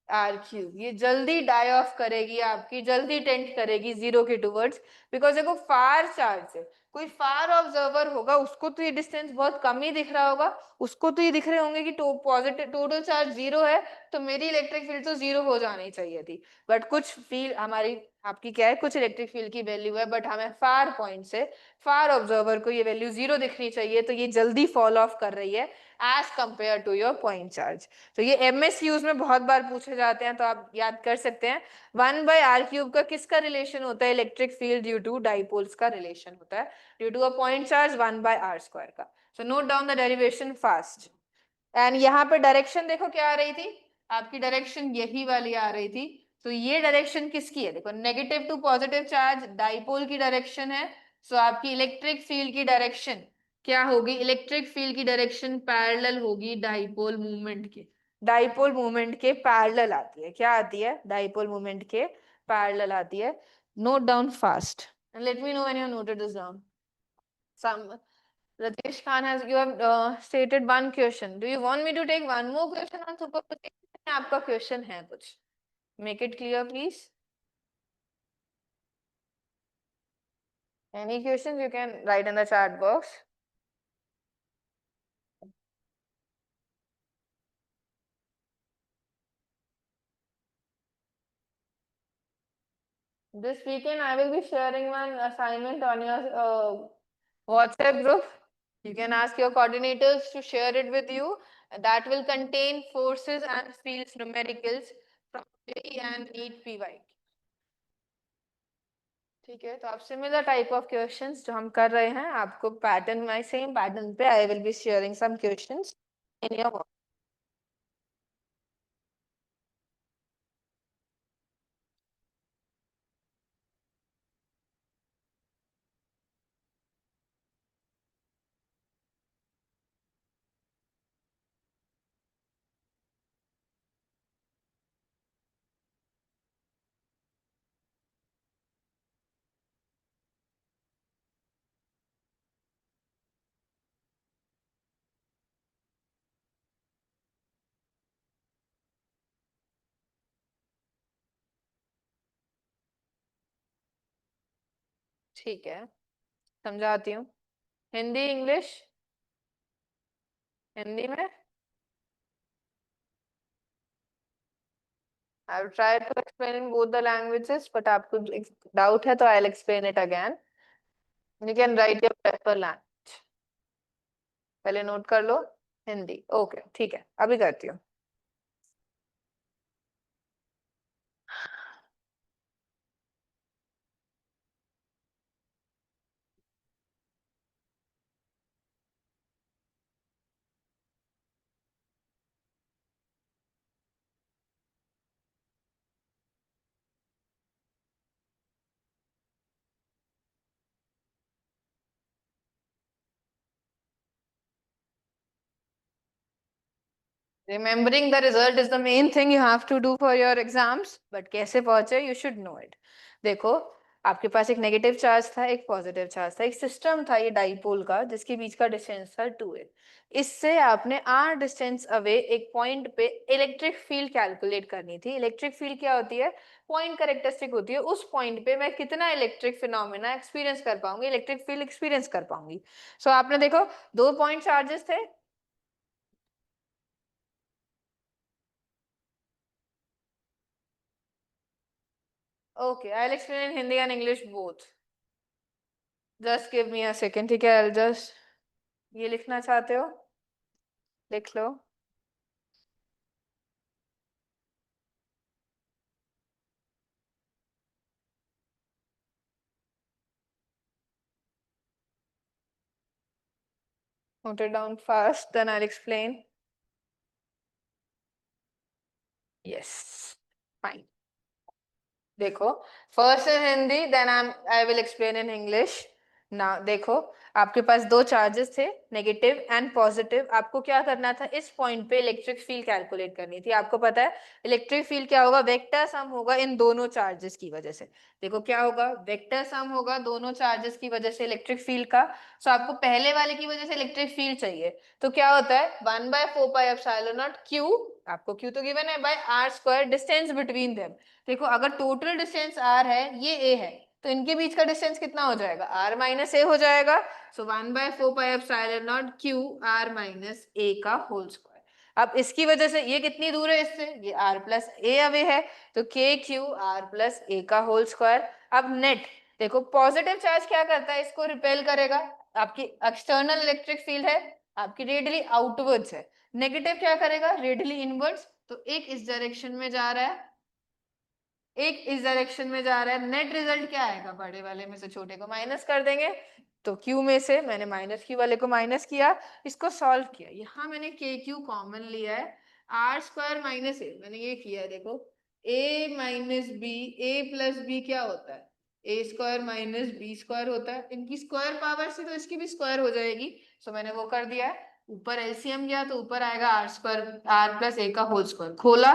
आर क्यूब, ये जल्दी डाई ऑफ करेगी आपकी, जल्दी टेंड करेगी जीरो के टूवर्ड्स. बिकॉज देखो फार चार्ज है, कोई फार ऑब्जर्वर होगा, उसको तो ये डिस्टेंस बहुत कम ही दिख रहा होगा, उसको तो ये दिख रहे होंगे कि पॉजिटिव टोटल चार्ज जीरो है, तो मेरी इलेक्ट्रिक फील्ड तो जीरो हो जानी चाहिए थी. बट कुछ फील्ड हमारी, आपकी क्या है, कुछ इलेक्ट्रिक फील्ड की वैल्यू है, बट हमें फार पॉइंट से फार ऑब्जर्वर को ये वैल्यू जीरो दिखनी चाहिए, तो ये जल्दी फॉल ऑफ कर रही है as compare to your point charge. तो ये MSQs में बहुत बार पूछे जाते हैं, तो आप याद कर सकते हैं. 1 बाय आर क्यूब का किसका रिलेशन होता है, electric field due to dipoles का रिलेशन होता है, due to a point charge 1 by R square का. So note down the derivation fast. And यहाँ पे डायरेक्शन देखो क्या आ रही थी, आपकी डायरेक्शन यही वाली आ रही थी. तो ये डायरेक्शन किसकी है, देखो negative to positive charge dipole की डायरेक्शन है. सो आपकी इलेक्ट्रिक फील्ड की डायरेक्शन क्या होगी, इलेक्ट्रिक फील्ड की डायरेक्शन पैरेलल होगी डाइपोल मूवमेंट के. डाइपोल मोमेंट के पैरेलल आती है। क्या आती है? डाइपोल मोमेंट के पैरेलल आती है। Note down fast and let me know when you have noted this down. Some Ritesh Khan has you have stated one question. Do you want me to take one more question on superposition? आपका question है कुछ? Make it clear, please. Any questions you can write in the chat box. This weekend I will be sharing one assignment on your WhatsApp group. You can ask your coordinators to share it with you. That will contain forces and fields numericals from JEE and NEET PY. ठीक है, तो आप similar type of questions जो हम कर रहे हैं, आपको पैटर्न में सेम पैटर्न पे I will be sharing some questions in your. ठीक है, समझाती हूँ। हिंदी इंग्लिश? हिंदी में I will try to explain in both the languages, but आपको डाउट है तो I'll explain it again. You can write your prefer language. पहले नोट कर लो। हिंदी, ओके ठीक है, अभी करती हूँ। Remembering the result is the main thing you have to do for your exams, but कैसे पहुंचे you should know it. देखो, आपके पास एक नेगेटिव चार्ज था, एक पॉजिटिव चार्ज था, एक सिस्टम था ये डाइपोल का जिसके बीच का डिस्टेंस था 2a। इससे आपने r डिस्टेंस अवे एक पॉइंट पे इलेक्ट्रिक फील्ड कैलकुलेट करनी थी। इलेक्ट्रिक फील्ड क्या होती है? पॉइंट कैरेक्टरिस्टिक होती है, उस पॉइंट पे मैं कितना इलेक्ट्रिक फिनोमेना एक्सपीरियंस कर पाऊंगी, इलेक्ट्रिक फील्ड एक्सपीरियंस कर पाऊंगी। सो आपने देखो, दो पॉइंट चार्जेस थे। Okay, I'll explain in Hindi and English both. Just give me a second, ठीक है? I'll just ये लिखना चाहते हो? लिख लो। Note it down fast, then I'll explain. Yes, fine. देखो, first in Hindi, then I will explain in English. ना देखो, आपके पास दो चार्जेस थे, नेगेटिव एंड पॉजिटिव। आपको क्या करना था? इस पॉइंट पे इलेक्ट्रिक फील्ड कैलकुलेट करनी थी। आपको पता है इलेक्ट्रिक फील्ड क्या होगा? वेक्टर सम होगा इन दोनों चार्जेस की वजह से। देखो क्या होगा? वेक्टर सम होगा दोनों चार्जेस की वजह से इलेक्ट्रिक फील्ड का। सो आपको पहले वाले की वजह से इलेक्ट्रिक फील्ड चाहिए, तो क्या होता है? 1/4πε0 क्यू, आपको क्यू तो गिवन है, by R square distance between them. देखो, अगर टोटल डिस्टेंस r है, ये a है, तो इनके बीच का डिस्टेंस कितना हो जाएगा? r माइनस a हो जाएगा। सो 1/4πε0 क्यू r माइनस a का होल स्क्वायर। अब इसकी वजह से ये कितनी दूर है इससे? ये r प्लस a अवे है, तो k Q r plus a का होल स्क्वायर। अब नेट देखो, पॉजिटिव चार्ज क्या करता है? इसको रिपेल करेगा। आपकी एक्सटर्नल इलेक्ट्रिक फील्ड है, आपकी रेडियली आउटवर्ड्स है। नेगेटिव क्या करेगा? Radially inwards. तो एक इस डायरेक्शन में जा रहा है, एक इस डायरेक्शन में जा रहा है। नेट रिजल्ट क्या आएगा? बड़े वाले में से छोटे को माइनस कर देंगे। तो Q में से मैंने माइनस Q वाले को माइनस किया, इसको सॉल्व किया। यहाँ मैंने के क्यू कॉमन लिया है, आर स्क्वायर माइनस ए मैंने ये किया है। देखो, a minus B, A plus B क्या होता है? A square minus B square होता है। इनकी स्क्वायर पावर से तो इसकी भी स्क्वायर हो जाएगी, सो मैंने वो कर दिया है। ऊपर एलसीएम गया तो ऊपर आएगा आर स्क्वायर आर प्लस ए का होल स्क्वायर, खोला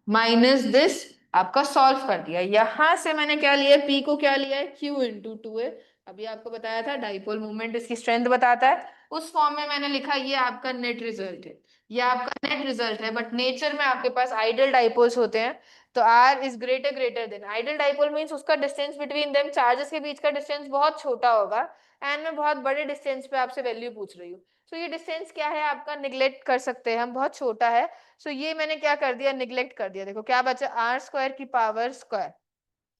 माइनस दिस, आपका सॉल्व कर दिया। यहां से मैंने क्या लिया, पी को क्या लिया है, क्यू इंटू टू ए। अभी आपको बताया था डाइपोल मोमेंट इसकी स्ट्रेंथ बताता है, उस फॉर्म में मैंने लिखा ये आपका नेट रिजल्ट है, ये आपका नेट रिजल्ट है। बट नेचर में आपके पास आइडियल डाइपोल्स होते हैं, तो R is greater than ideal dipole means उसका डिस्टेंस बिटवीन देम, चार्जेस के बीच का डिस्टेंस बहुत छोटा होगा, एंड मैं बहुत बड़े डिस्टेंस पे आपसे वैल्यू पूछ रही हूँ। तो ये डिस्टेंस क्या है आपका, निग्लेक्ट कर सकते हैं हम, बहुत छोटा है। सो ये मैंने क्या कर दिया, निग्लेक्ट कर दिया। देखो क्या बचा, आर स्क्वायर की पावर स्क्वायर,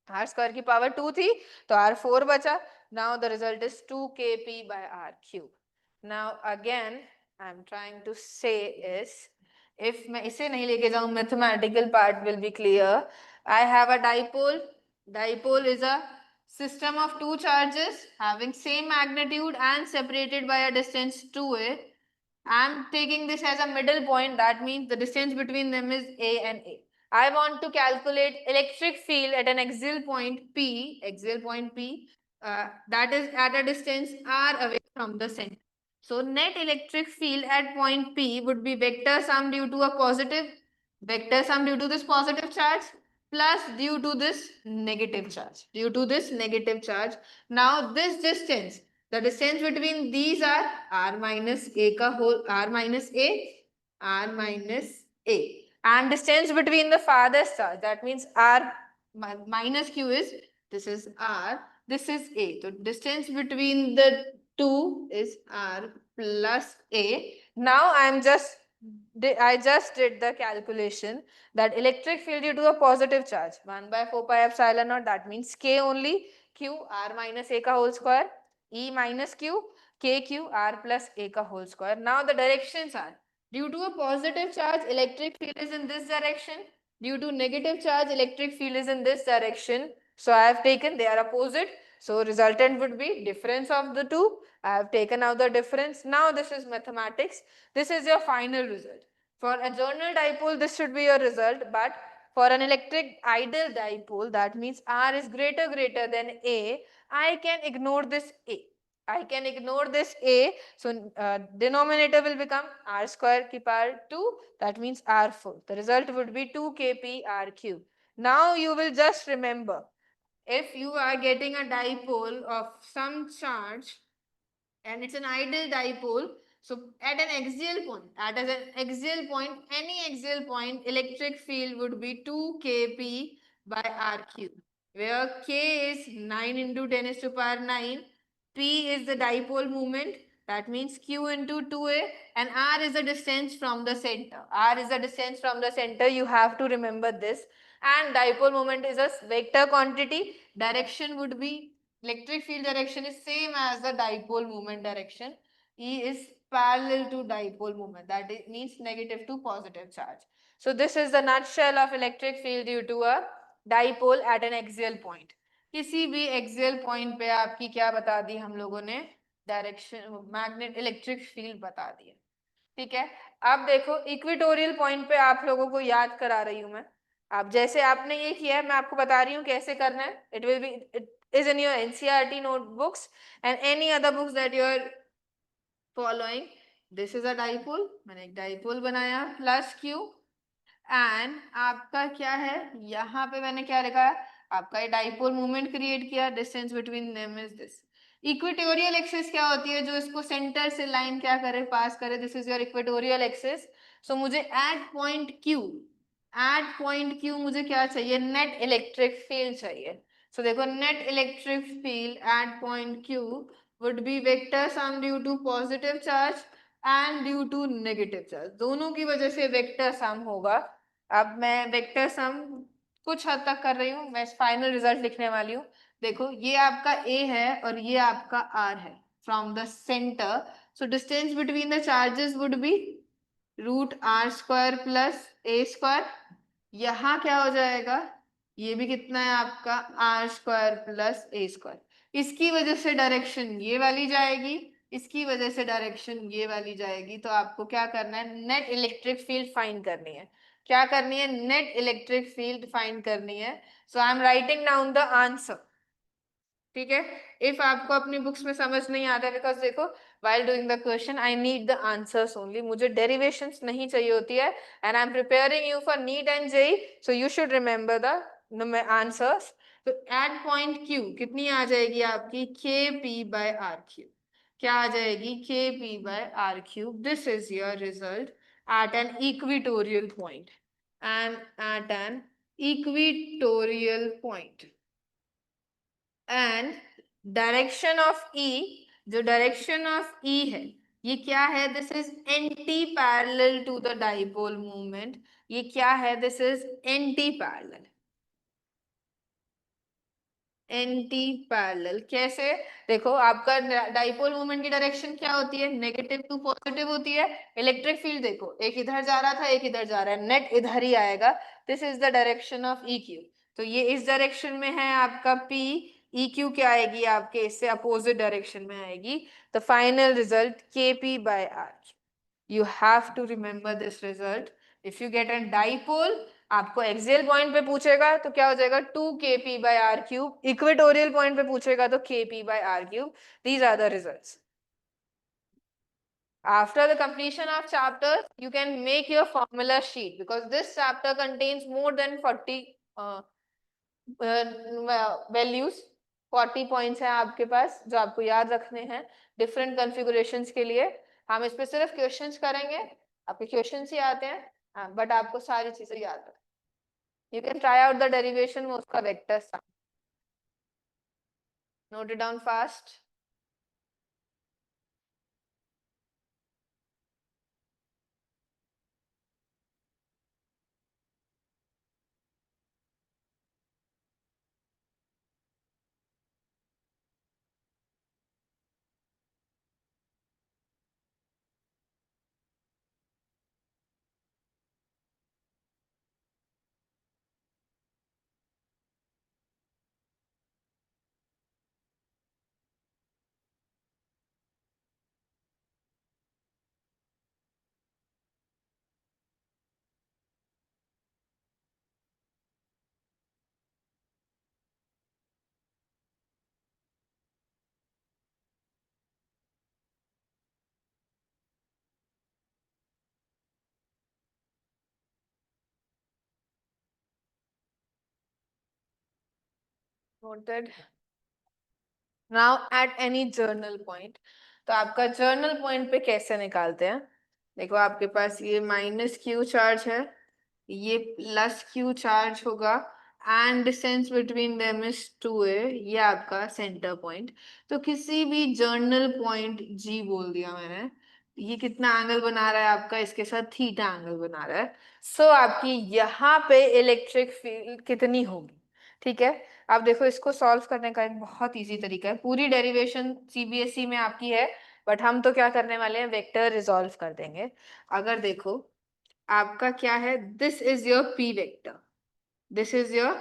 आर स्क्वायर की पावर 2 थी तो आर 4 बचा। Now the result is 2 kp by r cube. Now again I am trying to say is, if मैं इसे नहीं लेके जाऊं mathematical part will be clear. I have a dipole, dipole is a system of two charges having same magnitude and separated by a distance 2a. I'm taking this as a middle point, that means the distance between them is a and a. I want to calculate electric field at an axial point P, that is at a distance r away from the center. So net electric field at point P would be vector sum due to a positive, vector sum due to this positive charge plus due to this negative charge, due to this negative charge. Now this distance, the distance between these are r minus a ka whole, r minus a, r minus a, and distance between the farthest charge, that means r minus q is, this is r, this is a. So distance between the two is r plus a. Now I just did the calculation that electric field due to a positive charge 1 by 4 pi epsilon naught, that means k only, q r minus a ka whole square, e minus q k q r plus a ka whole square. Now the directions are, due to a positive charge electric field is in this direction, due to negative charge electric field is in this direction. So I have taken, they are opposite, so resultant would be difference of the two. I have taken out the difference. Now this is mathematics, this is your final result. For a journal dipole, this should be your result, but for an electric ideal dipole, that means R is greater than A, I can ignore this A. I can ignore this A, so denominator will become R square ki power 2, that means R4. The result would be 2 kp R cube. Now you will just remember, if you are getting a dipole of some charge, and it's an ideal dipole, so at an axial point, any axial point, electric field would be 2 kp by r cube, where k is 9 into 10 is to power 9, p is the dipole moment, that means q into 2a, and r is the distance from the center. R is the distance from the center, you have to remember this. And dipole moment is a vector quantity, direction would be, electric field direction is same as the dipole moment direction. E is parallel to dipole moment, that means negative to positive charge. So this is the nutshell of electric field due to a dipole at an axial point. किसी भी axial point पे आपकी क्या बता दी हम लोगों ने, direction, magnet electric field बता दिया। ठीक है, अब देखो इक्वेटोरियल पॉइंट पे आप लोगों को याद करा रही हूं मैं। आप जैसे आपने ये किया है, मैं आपको बता रही हूँ कैसे करना है। It will be, it is in your NCERT notebooks and any other books that you are following. This is a dipole, मैंने एक डाइपोल बनाया प्लस क्यू, एंड आपका क्या है, यहाँ पे मैंने क्या लिखा है, आपका ये डाइपोल मूवमेंट क्रिएट किया, distance between them is this. Equatorial axis क्या होती है, जो इसको सेंटर से लाइन क्या करे, पास करे, this is your equatorial axis. So मुझे एट पॉइंट क्यू मुझे क्या चाहिए, नेट इलेक्ट्रिक फील्ड चाहिए। सो देखो net electric field at point Q would be vector sum due to positive charge and due to negative charge, दोनों की वजह से वेक्टर सम होगा। अब मैं वेक्टर सम कुछ हद तक कर रही हूँ, मैं फाइनल रिजल्ट लिखने वाली हूँ। देखो ये आपका A है और ये आपका R है from the centre, so distance between the charges would be root R square plus A square. यहाँ क्या हो जाएगा, ये भी कितना है आपका R square plus A square. इसकी वजह से डायरेक्शन ये वाली जाएगी, इसकी वजह से डायरेक्शन ये वाली जाएगी। तो आपको क्या करना है, नेट इलेक्ट्रिक फील्ड फाइंड करनी है। क्या करनी है, नेट इलेक्ट्रिक फील्ड फाइंड करनी है। So I am writing down the answer. ठीक है, इफ आपको अपनी बुक्स में समझ नहीं आता, बिकॉज देखो while doing the question I need the answers only, मुझे derivations नहीं चाहिए होती है, and I'm preparing you for NEET and JEE, so you should remember the answers. तो at point Q कितनी आ जाएगी आपकी KP by R cube, क्या आ जाएगी KP by R cube. This is your result at an equatorial point, and at an equatorial point, and direction of E, जो direction of E है ये क्या है, this is anti parallel to the dipole movement. ये क्या है, this is anti parallel. Anti parallel कैसे, देखो आपका डाइपोल मूवमेंट की डायरेक्शन क्या होती है, नेगेटिव टू पॉजिटिव होती है. इलेक्ट्रिक फील्ड देखो एक इधर जा रहा था एक इधर जा रहा है, नेट इधर ही आएगा. This is the direction of E Q. तो ये इस डायरेक्शन में है आपका पी, ई क्यू क्या आएगी आपके इससे अपोजिट डायरेक्शन में आएगी. The final result K P by R. You have to remember this result. If you get a dipole, आपको एक्सियल पॉइंट पे पूछेगा तो क्या हो जाएगा 2kp by r cube. Equatorial point पे पूछेगा तो kp by r cube. These are the results. After the completion of chapter, you can make your formula sheet because this chapter contains more than 40 values. 40 points हैं आपके पास जो आपको याद रखने हैं डिफरेंट कॉन्फ़िगरेशंस के लिए. हम इस पे सिर्फ क्वेश्चंस करेंगे, आपके क्वेश्चंस ही आते हैं बट आपको सारी चीजें याद रखनी. You can try out the derivation में उसका vector sum. Note it down fast. Noted. Now at any general point, तो आपका जर्नल पॉइंट पे कैसे निकालते हैं. देखो आपके पास ये माइनस क्यू चार्ज है, ये प्लस क्यू चार्ज होगा, and distance between them is 2a. ये आपका सेंटर पॉइंट. तो किसी भी जर्नल पॉइंट जी बोल दिया मैंने, ये कितना एंगल बना रहा है आपका, इसके साथ थीटा एंगल बना रहा है. सो आपकी यहाँ पे इलेक्ट्रिक फील्ड कितनी होगी. ठीक है, अब देखो इसको सॉल्व करने का एक बहुत इजी तरीका है. पूरी डेरिवेशन सीबीएसई में आपकी है बट हम तो क्या करने वाले हैं, वेक्टर रिजॉल्व कर देंगे. अगर देखो आपका क्या है, this is your P vector, this is your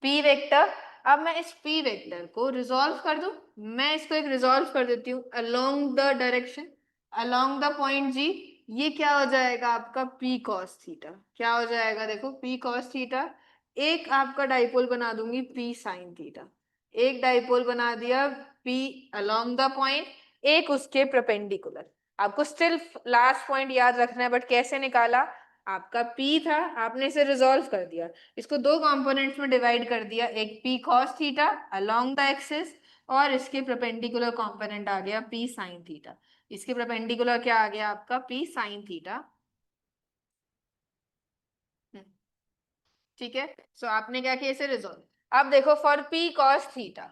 P vector. अब मैं इस पी वेक्टर को रिजॉल्व कर दूं, मैं इसको एक रिजॉल्व कर देती हूँ along the direction, along the point G. ये क्या हो जाएगा आपका पी कॉस थीटा. क्या हो जाएगा, देखो पी कॉस थीटा. एक आपका डाइपोल बना दूंगी पी साइन थीटा, एक डाइपोल बना दिया पी अलोंग द पॉइंट, एक उसके परपेंडिकुलर. आपको स्टिल लास्ट पॉइंट याद रखना है बट कैसे निकाला, आपका P था, आपने इसे रिजॉल्व कर दिया, इसको दो कंपोनेंट्स में डिवाइड कर दिया, एक P cos theta along the axis और इसके परपेंडिकुलर कंपोनेंट आ गया P sin थीटा. इसके परपेंडिकुलर क्या आ गया आपका P sin थीटा. ठीक है, सो आपने क्या किया, इसे रिजॉल्व. अब देखो फॉर P cos थीटा,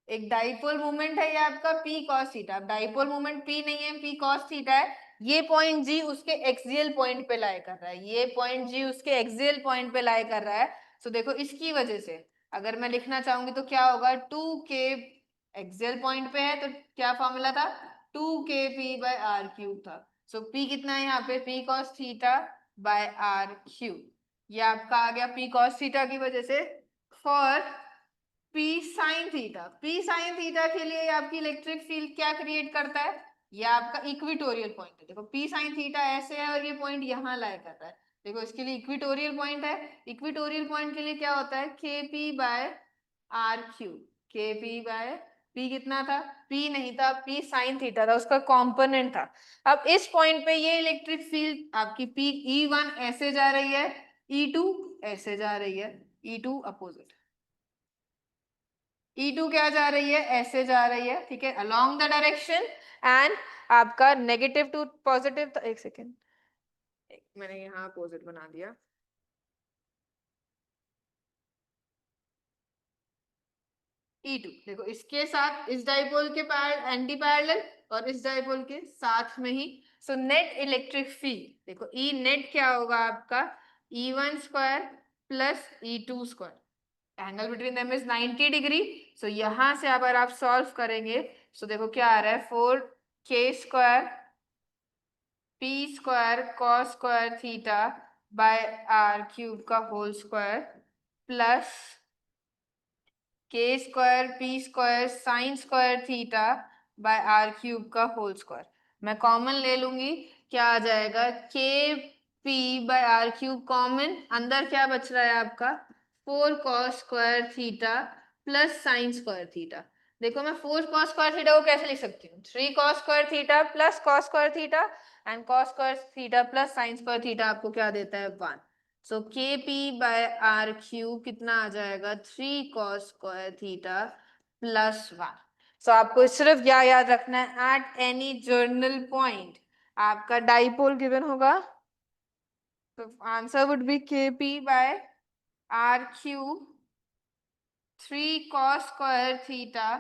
एक डाइपोल मूवमेंट है ये आपका P cos theta. Dipole movement P नहीं है, P cos थीटा है. ये पॉइंट G उसके एक्सियल पॉइंट पे लाई कर रहा है, ये पॉइंट G उसके एक्सियल पॉइंट पे लाई कर रहा है. तो देखो इसकी वजह से अगर मैं लिखना चाहूंगी तो क्या होगा, 2k एक्सियल पॉइंट पे है तो क्या फॉर्मूला था, 2kp बाय आर क्यूब था. सो P कितना है यहाँ पे, P cos theta by R cube. ये आपका आ गया P cos थीटा की वजह से. For P sin theta, P sin theta के लिए आपकी इलेक्ट्रिक फील्ड क्या क्रिएट करता है, ये आपका इक्विटोरियल पॉइंट है. देखो P sin थीटा ऐसे है और ये पॉइंट यहाँ लाई कर रहा है. देखो इसके लिए इक्विटोरियल पॉइंट है, इक्विटोरियल पॉइंट के लिए क्या होता है, KP by R cube, KP by P कितना था? P नहीं था, P साइन थीटा था, उसका कॉम्पोनेंट था। अब इस पॉइंट पे ये इलेक्ट्रिक फील्ड आपकी P E1 ऐसे जा रही है, E2 ऐसे जा रही है, E2 अपोजिट, E2 क्या जा रही है? ऐसे जा रही है, ठीक है, अलोंग द डायरेक्शन। एंड आपका नेगेटिव टू पॉजिटिव, एक सेकेंड, मैंने यहाँ अपोजिट बना दिया। E2 देखो इसके साथ इस डाइपोल के एंटी पैरेलल और इस डाइपोल के साथ में ही, सो नेट इलेक्ट्रिक फील्ड देखो E नेट क्या होगा आपका? E1 square plus E2 square, angle between them is 90 degree. So यहां से अगर आप सॉल्व करेंगे, सो देखो क्या आ रहा है, 4k square p square cos square theta by R cube का whole square plus k square p square sine square theta by R cube का होल स्क्वायर। मैं कॉमन ले लूंगी, क्या आ जाएगा? k p by R cube common, अंदर क्या बच रहा है आपका? 4 cos square theta plus sine square theta. देखो मैं 4 cos स्क्वायर थीटा को कैसे लिख सकती हूँ? 3 cos square theta plus cos square theta and cos square theta plus sine square theta आपको क्या देता है? 1। सो के पी बाय आर क्यूब कितना आ जाएगा? 3 cos square theta plus 1। So आपको सिर्फ क्या याद रखना है? एट एनी जर्नल पॉइंट आपका डाइपोल गिवन होगा, तो answer would be K P by R cube 3 cos square theta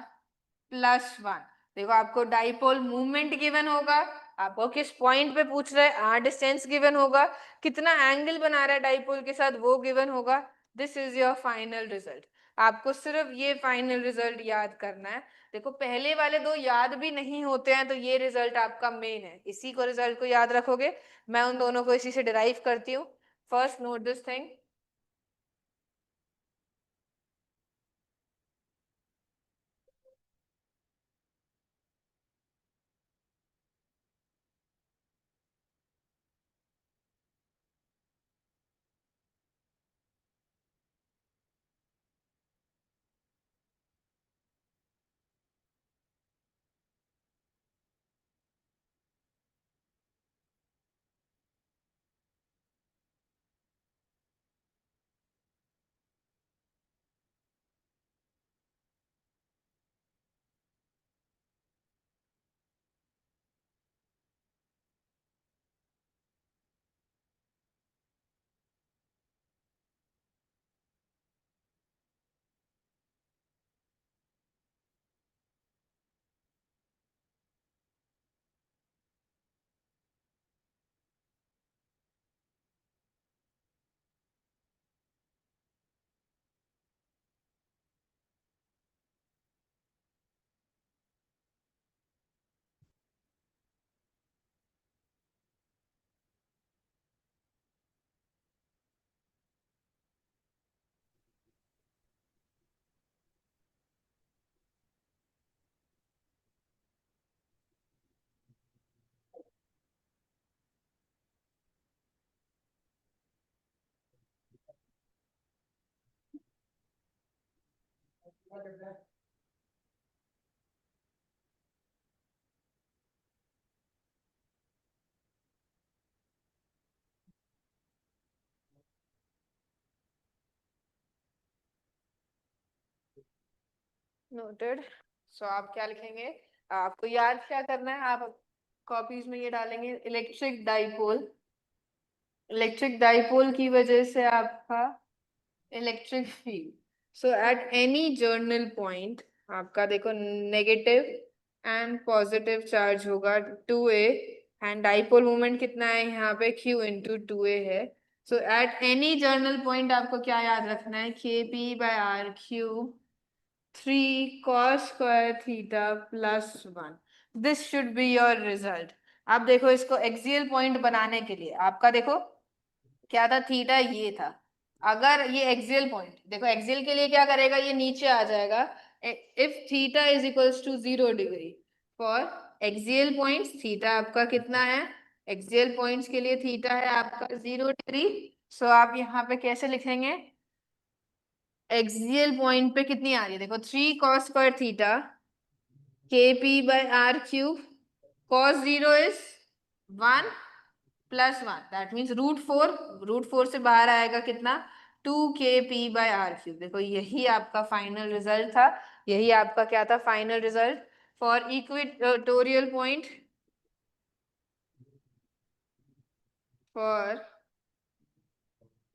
plus 1। देखो आपको डाइपोल मूवमेंट गिवन होगा, आपको किस पॉइंट पे पूछ रहे हैं, आर डिस्टेंस गिवन होगा, कितना एंगल बना रहा है डाइपोल के साथ वो गिवन होगा। This is your final result. आपको सिर्फ ये फाइनल रिजल्ट याद करना है। देखो पहले वाले दो याद भी नहीं होते हैं, तो ये रिजल्ट आपका मेन है, इसी को रिजल्ट को याद रखोगे। मैं उन दोनों को इसी से डिराइव करती हूँ। First note this thing. Noted. So आप क्या लिखेंगे? आपको याद क्या करना है? आप कॉपीज में ये डालेंगे, इलेक्ट्रिक डाइपोल, इलेक्ट्रिक डाइपोल की वजह से आपका electric field. So at any general point आपका देखो नेगेटिव एंड पॉजिटिव चार्ज होगा 2a, एंड डाइपोल मोमेंट कितना है यहाँ पे? q इंटू 2a है। So at any general point आपको क्या याद रखना है? K P by R cube 3 cos square theta plus 1। This should be your result. आप देखो इसको एक्सियल पॉइंट बनाने के लिए आपका देखो क्या था? थीटा ये था। अगर ये एक्सियल पॉइंट देखो, एक्सियल के लिए क्या करेगा? ये नीचे आ जाएगा। If theta is equals to 0 degree for axial points, theta आपका कितना है? एक्सियल पॉइंट्स के लिए थीटा है आपका 0 डिग्री। सो आप यहाँ पे कैसे लिखेंगे? एक्सियल पॉइंट पे कितनी आ रही है? देखो 3 cos square theta kp/r cube. Cos 0 is 1 plus 1. That means √4. √4 से बाहर आएगा कितना? 2kp/r cube. देखो यही आपका फाइनल रिजल्ट था. यही आपका क्या था? Final result for equatorial point. For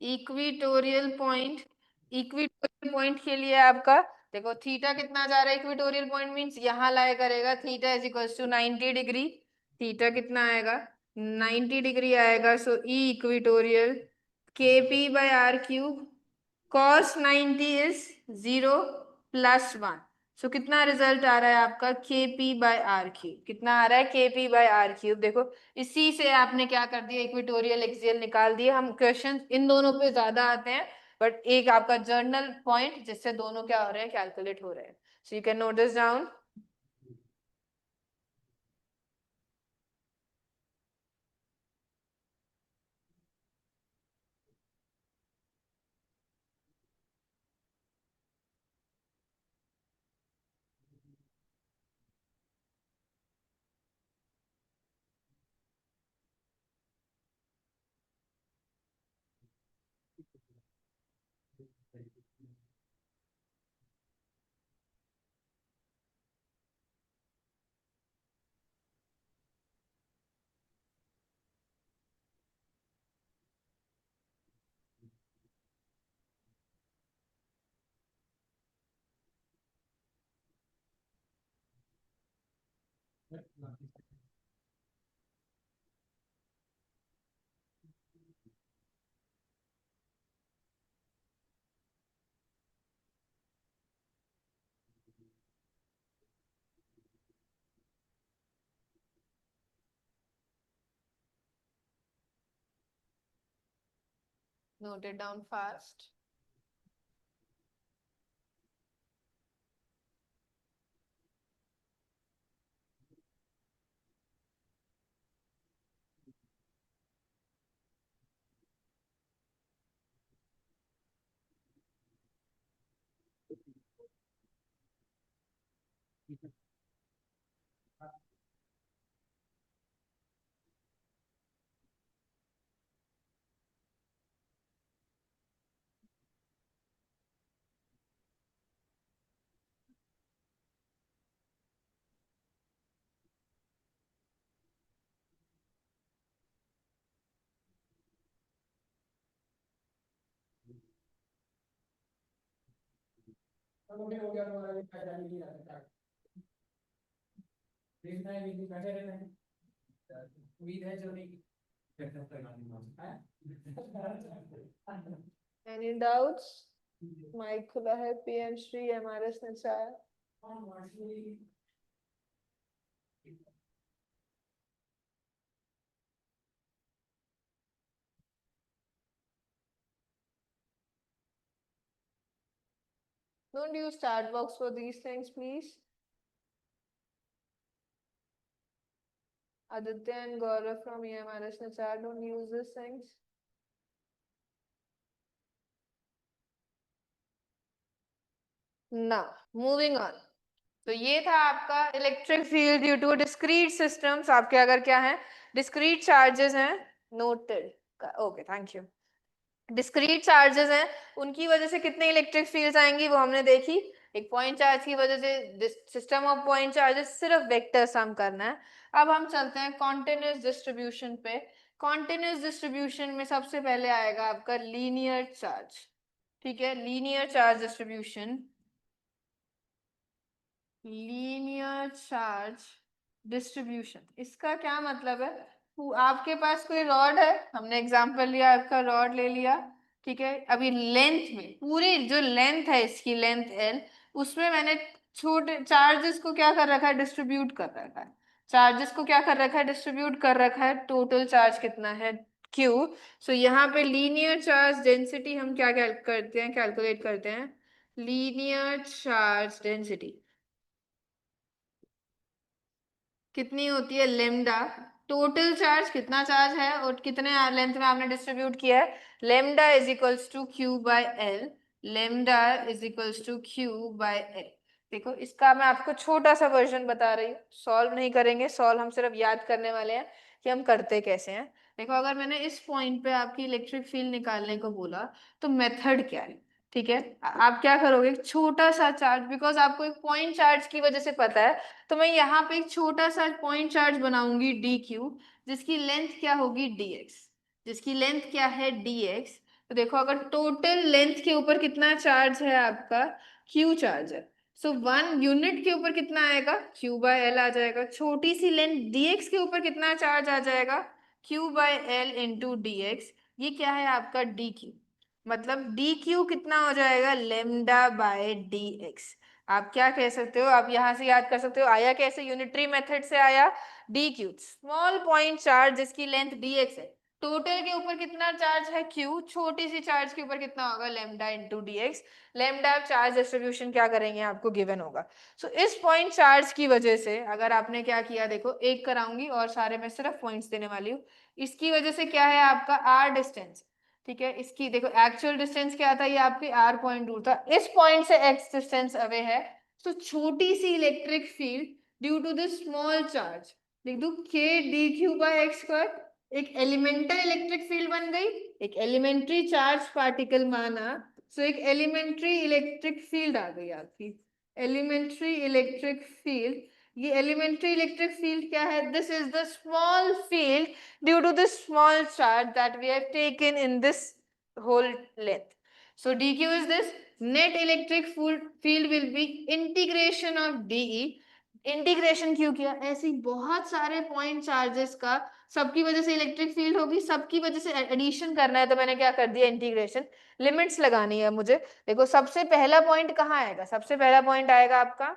equatorial point. Equatorial point के लिए आपका देखो थीटा कितना जा रहा है? इक्वेटोरियल पॉइंट मींस यहाँ लाया करेगा. Theta is equals to 90 degree. Theta कितना आएगा? 90 डिग्री आएगा. So E equatorial kp/r cube. cos 90 इज 0 प्लस 1. सो कितना रिजल्ट आ रहा है आपका? kp/r cube. कितना आ रहा है? kp/r cube. देखो इसी से आपने क्या कर दिया? इक्वेटोरियल एक्सियल निकाल दिया. हम क्वेश्चन इन दोनों पे ज्यादा आते हैं, बट एक आपका जर्नल पॉइंट जिससे दोनों क्या हो रहे हैं? कैलकुलेट हो रहे हैं. So you can note this down. Note it down fast. Any doubts? Mic खुला है. PM Shri MRS Nichar. Don't use chat box for these things, please. Aditya and Gaurav from EMRS Nachar, don't use these things. Now, moving on. तो ये था आपका electric field due to discrete systems. आपके अगर क्या है? डिस्क्रीट चार्जेस हैं. Noted. Okay, thank you. Discrete charges हैं, उनकी वजह से कितने इलेक्ट्रिक फील्ड्स आएंगी वो हमने देखी. एक पॉइंट चार्ज की वजह से सिस्टम ऑफ पॉइंट चार्जेस सिर्फ वेक्टर सम करना है. अब हम चलते हैं कॉन्टिन्यूअस डिस्ट्रीब्यूशन पे. कॉन्टिन्यूअस डिस्ट्रीब्यूशन में सबसे पहले आएगा आपका लीनियर चार्ज. ठीक है, linear charge distribution. Linear charge distribution, इसका क्या मतलब है? आपके पास कोई रॉड है, हमने एग्जांपल लिया, आपका रॉड ले लिया. ठीक है, अभी लेंथ में पूरी जो लेंथ है, इसकी लेंथ L, उसमें मैंने छोटे चार्जेस को क्या कर रखा है? डिस्ट्रीब्यूट कर रखा है. चार्जेस को क्या कर रखा है? डिस्ट्रीब्यूट कर रखा है. टोटल चार्ज कितना है? Q. सो यहाँ पे लीनियर चार्ज डेंसिटी हम क्या करते हैं? कैलकुलेट करते हैं. लीनियर चार्ज डेंसिटी कितनी होती है? लेमडा. टोटल चार्ज कितना चार्ज है और कितने लेंथ में आपने डिस्ट्रीब्यूट किया है? Lambda is equals to Q/L. Lambda is equals to Q/L. देखो इसका मैं आपको छोटा सा वर्जन बता रही हूँ, सॉल्व नहीं करेंगे, सॉल्व हम सिर्फ याद करने वाले हैं कि हम करते कैसे हैं। देखो अगर मैंने इस पॉइंट पे आपकी इलेक्ट्रिक फील्ड निकालने को बोला तो मेथड क्या है, ठीक है। आप क्या करोगे, एक छोटा सा चार्ज, बिकॉज आपको एक पॉइंट चार्ज की वजह से पता है, तो मैं यहाँ पे एक छोटा सा पॉइंट चार्ज बनाऊंगी डी क्यू, जिसकी लेंथ क्या होगी डी एक्स, जिसकी लेंथ क्या है डी एक्स। तो देखो अगर टोटल लेंथ के ऊपर कितना चार्ज है आपका, क्यू चार्ज है, सो वन यूनिट के ऊपर कितना आएगा, क्यू बाय एल आ जाएगा। छोटी सी लेंथ dx के ऊपर कितना चार्ज आ जाएगा, Q by L into D x. ये क्या है आपका डी क्यू, मतलब डी क्यू कितना हो जाएगा, लेमडा बाय डी एक्स। आप क्या कह सकते हो, आप यहां से याद कर सकते हो, आया कैसे, यूनिटरी मेथड से आया। D Q small point charge जिसकी लेंथ डी एक्स है, टोटल के ऊपर कितना चार्ज है क्यू, छोटी सी चार्ज के ऊपर कितना होगा, lambda into D x. Lambda charge distribution क्या करेंगे आपको गिवन होगा। सो इस पॉइंट चार्ज की वजह से अगर आपने क्या किया, देखो एक कराऊंगी और सारे में सिर्फ पॉइंट्स देने वाली हूँ। इसकी वजह से क्या है आपका आर डिस्टेंस, ठीक है। इसकी देखो एक्चुअल डिस्टेंस क्या था, ये आपकी आर पॉइंट दूर था, इस पॉइंट से एक्स डिस्टेंस अवे है। तो छोटी सी electric field due to this small charge, लिख दू K D Q by X square, एक एलिमेंटल इलेक्ट्रिक फील्ड बन गई, एक एलिमेंट्री चार्ज पार्टिकल माना, सो एक एलिमेंट्री इलेक्ट्रिक फील्ड आ गई आपकी, एलिमेंट्री इलेक्ट्रिक फील्ड। ये एलिमेंट्री इलेक्ट्रिक फील्ड क्या है, this is the small field due to this small charge that we have taken in this whole length. So dq is this net electric field will be integration of de, integration क्यों किया, ऐसे बहुत सारे point charges का सबकी वजह से electric field होगी, सबकी वजह से एडिशन करना है, तो मैंने क्या कर दिया इंटीग्रेशन, लिमिट्स लगानी है मुझे। देखो सबसे पहला पॉइंट कहाँ आएगा, सबसे पहला पॉइंट आएगा आपका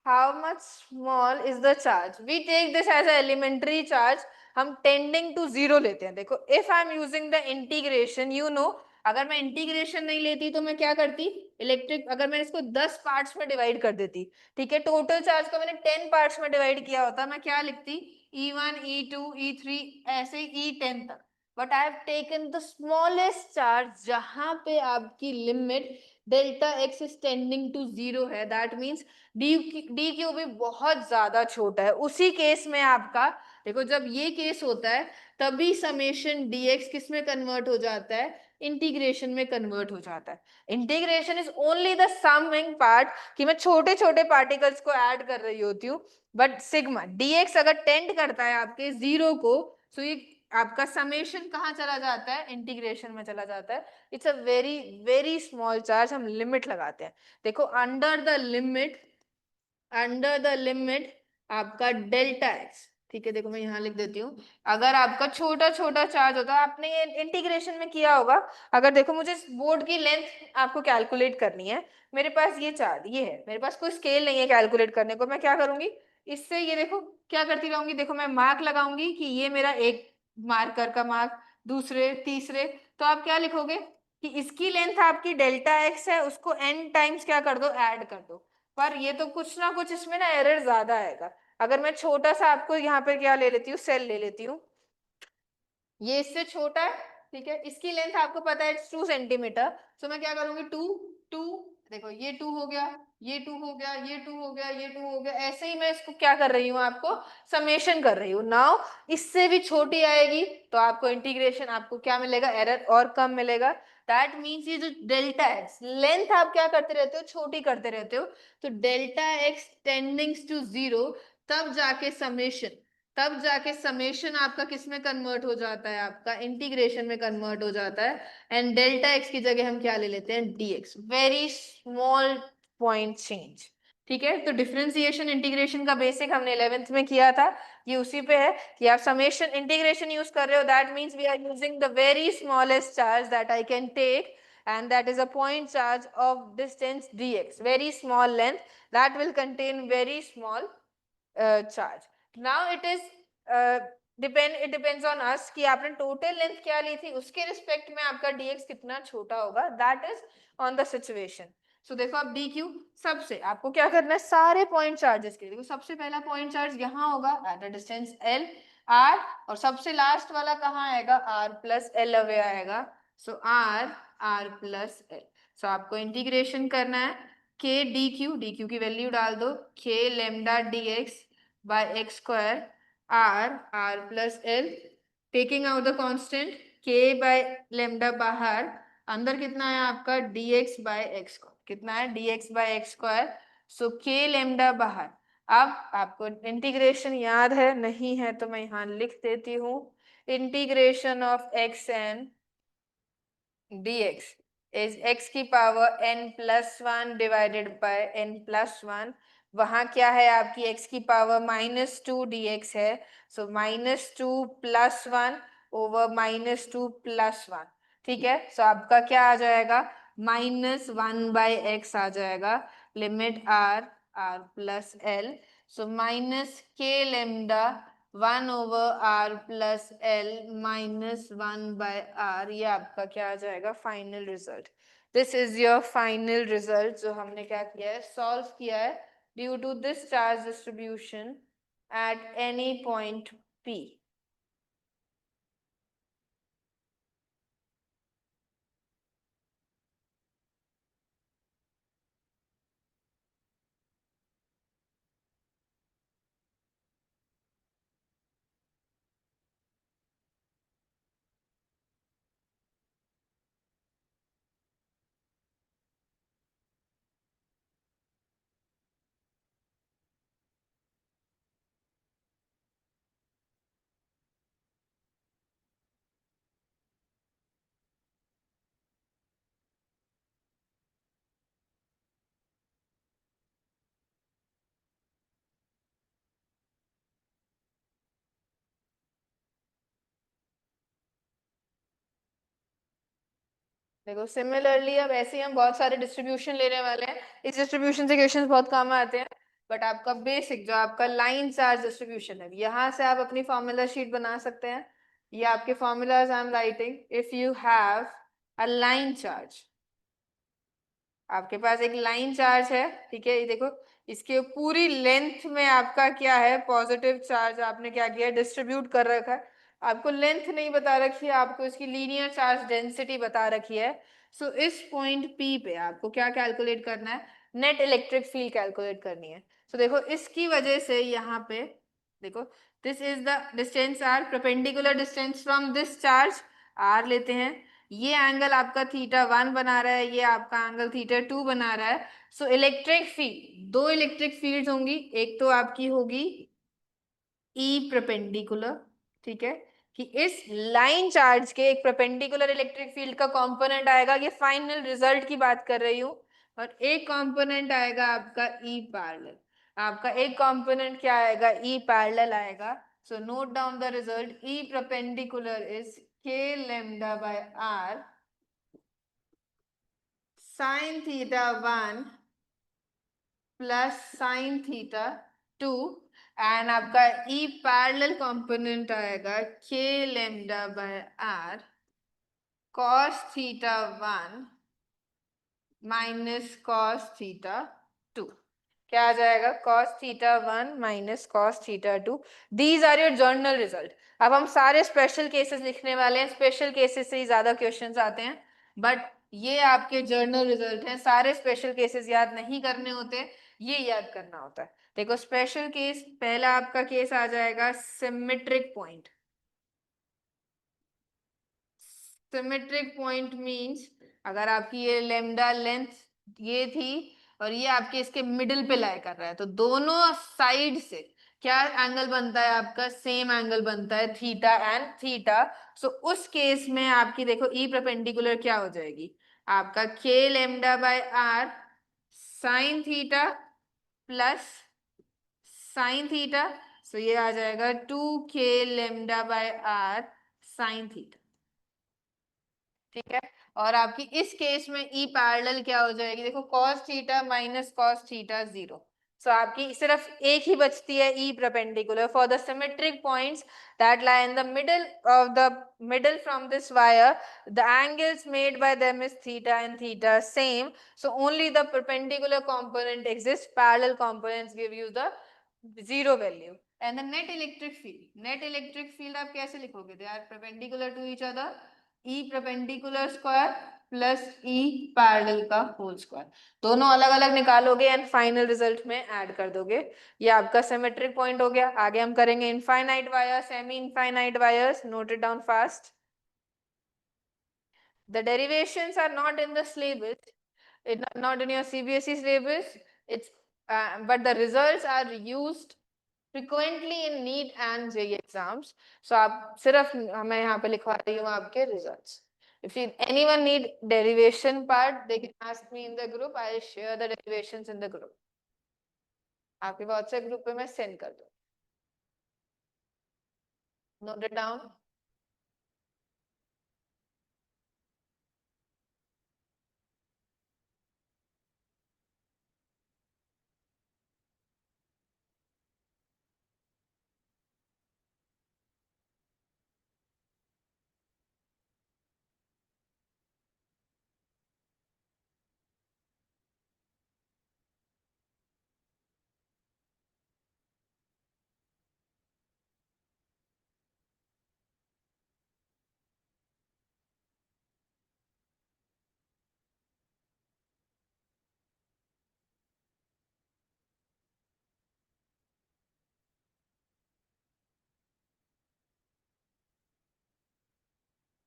how much small is the charge, we take this as a elementary charge, हम टेंडिंग टू जीरो लेते हैं। देखो if I am using the integration, you know, अगर मैं इंटीग्रेशन नहीं लेती तो मैं क्या करती, इलेक्ट्रिक, अगर मैं इसको 10 पार्ट्स में डिवाइड कर देती, ठीक है, टोटल चार्ज को मैंने 10 पार्ट्स में डिवाइड किया होता, मैं क्या लिखती, E1 E2 E3 ऐसे E10 तक। But I have taken the smallest charge जहां पे आपकी limit delta X is tending to zero है, दैट मीन्स डी क्यू भी बहुत ज्यादा छोटा है। उसी केस में आपका देखो जब ये केस होता है तभी समेशन डीएक्स किस में कन्वर्ट हो जाता है, इंटीग्रेशन में कन्वर्ट हो जाता है। Integration is only the summing part, कि मैं छोटे छोटे पार्टिकल्स को ऐड कर रही होती हूँ, बट सिग्मा डीएक्स अगर टेंड करता है आपके जीरो को, तो ये आपका समेशन कहाँ चला जाता है, इंटीग्रेशन में चला जाता है। It's a very very small charge, हम लिमिट लगाते हैं। देखो under the limit, under the limit आपका डेल्टा एक्स, ठीक है, देखो मैं यहाँ लिख देती हूँ। अगर आपका छोटा छोटा चार्ज होता है, आपने ये इंटीग्रेशन में किया होगा, अगर देखो मुझे बोर्ड की लेंथ आपको कैलकुलेट करनी है, मेरे पास ये चार्ज ये है, मेरे पास कोई स्केल नहीं है कैलकुलेट करने को, मैं क्या करूंगी, इससे ये देखो क्या करती रहूंगी, देखो मैं मार्क लगाऊंगी कि ये मेरा एक मार्कर का मार्क, दूसरे तीसरे, तो आप क्या लिखोगे कि इसकी लेंथ आपकी डेल्टा एक्स है, उसको n टाइम्स क्या कर दो, ऐड कर दो। पर ये तो कुछ ना कुछ इसमें ना एरर ज्यादा आएगा। अगर मैं छोटा सा आपको यहाँ पे क्या ले लेती हूँ, सेल ले लेती हूँ, ये इससे छोटा है, ठीक है, इसकी लेंथ आपको पता है 2 सेंटीमीटर, तो मैं क्या करूंगी, टू टू, देखो ये 2 हो गया, ये 2 हो गया, ये 2 हो गया, ये 2 हो गया, ऐसे ही मैं इसको क्या कर रही हूँ, आपको समेशन कर रही हूँ। नाउ इससे भी छोटी आएगी तो आपको इंटीग्रेशन, आपको क्या मिलेगा, एरर और कम मिलेगा। दैट मीन्स ये जो डेल्टा एक्स लेंथ आप क्या करते रहते हो, छोटी करते रहते हो, तो डेल्टा एक्स टेंडिंग्स टू जीरो, तब जाके समेशन, तब जाके समेशन आपका किस में कन्वर्ट हो जाता है, आपका इंटीग्रेशन में कन्वर्ट हो जाता है। एंड डेल्टा एक्स की जगह हम क्या ले लेते हैं, D X, very small point change, ठीक है। तो डिफरेंशिएशन इंटीग्रेशन का बेसिक हमने 11th में किया था, ये उसी पे है कि आप समेशन इंटीग्रेशन यूज कर रहे हो, that means we are using the very smallest charge that I can take, and that is a point charge of distance dx, very small length that will contain very small charge. Now it is it depends on us कि आपने total length क्या ली थी, उसके respect में आपका dx कितना छोटा होगा, that is on the situation. So देखो अब dq, सबसे आपको क्या करना है, सारे पॉइंट चार्जेस के लिए, देखो सबसे पहला पॉइंट चार्ज यहाँ होगा at a distance l r, और सबसे लास्ट वाला कहाँ आएगा, r प्लस l अवे आएगा, so r r plus l। So आपको इंटीग्रेशन करना है k डी क्यू की वैल्यू डाल दो k lambda D X by X square R plus L, taking out the constant k by lambda बाहर, अंदर कितना है आपका dx बाय एक्स, कितना है dx बाय एक्स स्क्वायर, सो k लेमडा बाहर। अब आपको इंटीग्रेशन याद है, नहीं है तो मैं यहाँ लिख देती हूँ, integration of x n dx is x की power n plus one divided by n plus one, वहां क्या है आपकी x की power minus two D X है, so minus two plus one over minus two plus one, ठीक है। So आपका क्या आ जाएगा, माइनस वन बाई एक्स आ जाएगा, limit R R plus L, so minus K lambda one over R plus L minus one by R, ये आपका क्या आ जाएगा final result. This is your final result जो हमने क्या किया है, सॉल्व किया है due to this charge distribution at any point P. देखो सिमिलरली अब ऐसे ही हम बहुत सारे डिस्ट्रीब्यूशन लेने वाले हैं, इस डिस्ट्रीब्यूशन से क्वेश्चंस बहुत कम आते हैं, बट आपका बेसिक जो आपका लाइन चार्ज डिस्ट्रीब्यूशन है, यहाँ से आप अपनी फॉर्मूला शीट बना सकते हैं। ये आपके formulas I am writing, if you have a line charge, आपके पास एक लाइन चार्ज है, ठीक है, ये देखो इसके पूरी लेंथ में आपका क्या है, पॉजिटिव चार्ज आपने क्या किया, डिस्ट्रीब्यूट कर रखा है। आपको लेंथ नहीं बता रखी है, आपको इसकी लीनियर चार्ज डेंसिटी बता रखी है। सो इस पॉइंट पी पे आपको क्या कैलकुलेट करना है, नेट इलेक्ट्रिक फील्ड कैलकुलेट करनी है। सो देखो इसकी वजह से यहाँ पे देखो, this is the distance R, perpendicular distance from this charge R लेते हैं, ये एंगल आपका थीटा वन बना रहा है, ये आपका एंगल थीटा टू बना रहा है। सो इलेक्ट्रिक फील्ड, दो इलेक्ट्रिक फील्ड्स होंगी, एक तो आपकी होगी ई परपेंडिकुलर, ठीक है, कि इस लाइन चार्ज के एक परपेंडिकुलर इलेक्ट्रिक फील्ड का कंपोनेंट आएगा, ये फाइनल रिजल्ट की बात कर रही हूँ, और एक कंपोनेंट आएगा आपका ई पैरेलल, आपका एक कंपोनेंट क्या आएगा, ई पैरेलल आएगा। So note down the result, E perpendicular is k lambda by r sin theta 1 plus sin theta 2, and आपका ई पैरेलल कंपोनेंट आएगा k lambda by r cos theta 1 minus cos theta 2, क्या आ जाएगा, cos theta 1 minus cos theta 2। These are your general result. अब हम सारे special cases लिखने वाले हैं, स्पेशल केसेस से ही ज्यादा क्वेश्चंस आते हैं, बट ये आपके जर्नल रिजल्ट हैं, सारे स्पेशल केसेस याद नहीं करने होते, ये याद करना होता है। देखो स्पेशल केस, पहला आपका केस आ जाएगा symmetric point. Symmetric point means अगर आपकी ये लेमडा लेंथ ये थी और ये आपके इसके मिडिल पे लाई कर रहा है, तो दोनों साइड से क्या एंगल बनता है आपका, सेम एंगल बनता है, थीटा एंड थीटा। सो उस केस में आपकी देखो ई परपेंडिकुलर क्या हो जाएगी, आपका k lambda by R sine theta plus sine theta, so ये आ जाएगा 2k lambda bye R sine theta, ठीक है। और आपकी इस केस में ई पैरेलल क्या हो जाएगी, देखो cos theta minus cos theta 0, सो आपकी सिर्फ एक ही बचती है E perpendicular for the symmetric points that lie in the middle from this wire, the angles made by them is theta and theta same, so only the perpendicular component exists, parallel components give you the zero value। and the net electric field, net electric field आप कैसे लिखोगे, they are perpendicular to each other, E perpendicular square plus E parallel का whole square, दोनों अलग अलग निकालोगे and final result में add कर दोगे। ये आपका सिमेट्रिक पॉइंट हो गया। आगे हम करेंगे infinite wires, semi infinite wires, note it down fast. The derivations are not in the syllabus, not in your CBSE syllabus. It's but the results are used frequently in NEET and JEE exams. So आप सिर्फ मैं यहाँ पे लिखवा रही हूँ आपके results. If anyone need derivation part, they can ask me in the group. I'll share the derivations in the group. आपके WhatsApp group पे मैं send कर दूँ. Note it down.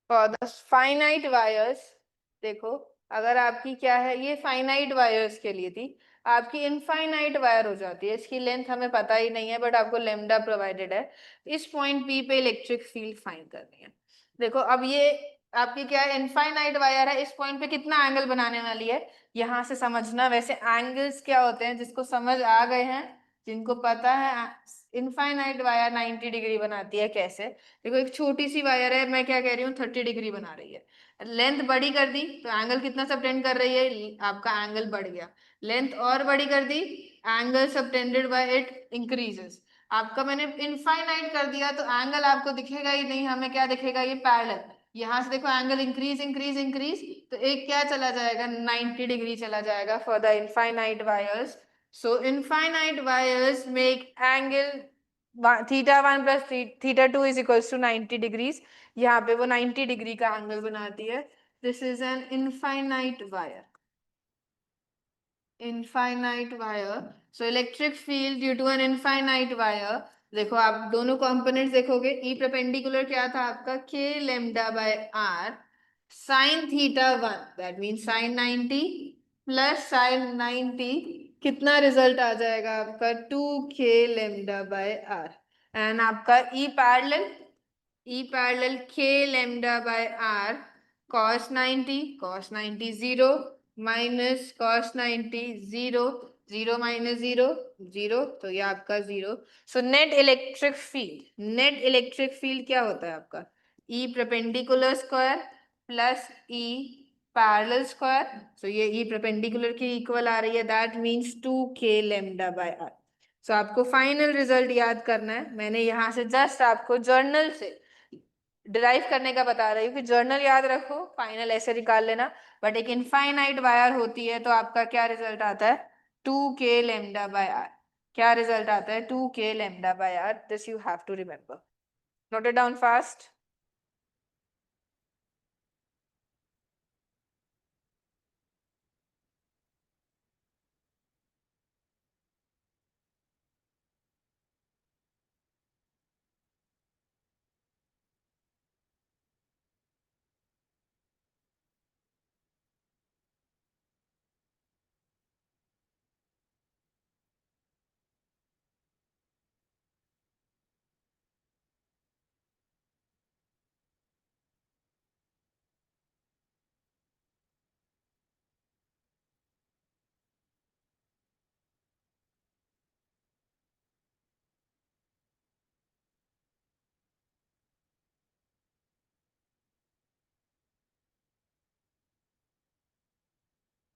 For the finite wires, देखो अगर आपकी क्या है, ये फाइनाइट वायर्स के लिए थी, आपकी इनफाइनाइट वायर हो जाती है, इसकी लेंथ हमें पता ही नहीं है बट आपको लेमडा प्रोवाइडेड है। इस पॉइंट पी पे इलेक्ट्रिक फील्ड फाइंड करनी है। देखो अब ये आपकी क्या है, इनफाइनाइट वायर है, इस पॉइंट पे कितना एंगल बनाने वाली है, यहां से समझना। वैसे एंगल्स क्या होते हैं, जिसको समझ आ गए हैं, जिनको पता है, इनफाइनाइट वायर 90 डिग्री बनाती है कैसे। देखो एक छोटी सी वायर है, मैं क्या कह रही हूँ, 30 डिग्री बना रही है। लेंथ बड़ी कर दी तो एंगल कितना सबटेंड कर रही है, आपका एंगल बढ़ गया। लेंथ और बड़ी कर दी, angle subtended by it increases. आपका मैंने इनफाइनाइट कर दिया तो एंगल आपको दिखेगा ही नहीं, हमें क्या दिखेगा, ये पैरेलल। यहाँ से देखो एंगल इंक्रीज इंक्रीज इंक्रीज, तो एक क्या चला जाएगा, 90 डिग्री चला जाएगा for the infinite wires. So infinite wires make angle theta one plus theta two is equals to 90 degrees. यहाँ पे वो 90 डिग्री का एंगल बनाती है। This is an infinite wire, infinite wire. So electric field due to an infinite wire, देखो आप दोनों components देखोगे, ई परपेंडिकुलर क्या था आपका, K lambda bye R sine theta one, that mean sine 90 plus sine 90, कितना रिजल्ट आ जाएगा आपका, 2 k lambda by R. And आपका E parallel k lambda by आर cos 90, cos 90 0 minus cos 90 0, 0 minus 0 0, तो ये आपका 0। सो नेट इलेक्ट्रिक फील्ड क्या होता है आपका, E perpendicular square plus E parallel square. So ये ई परपेंडिकुलर की इक्वल आ रही है, that means 2 k lambda by R. So आपको फाइनल रिजल्ट याद करना है, मैंने यहाँ से जस्ट आपको जर्नल से डिराइव करने का बता रही हूँ कि जर्नल याद रखो, फाइनल ऐसे निकाल लेना। बट एक इनफाइनाइट वायर होती है तो आपका क्या रिजल्ट आता है, 2 k लेमडा बाय आर। क्या रिजल्ट आता है, 2 k lambda by R. This you have to remember, note it down fast.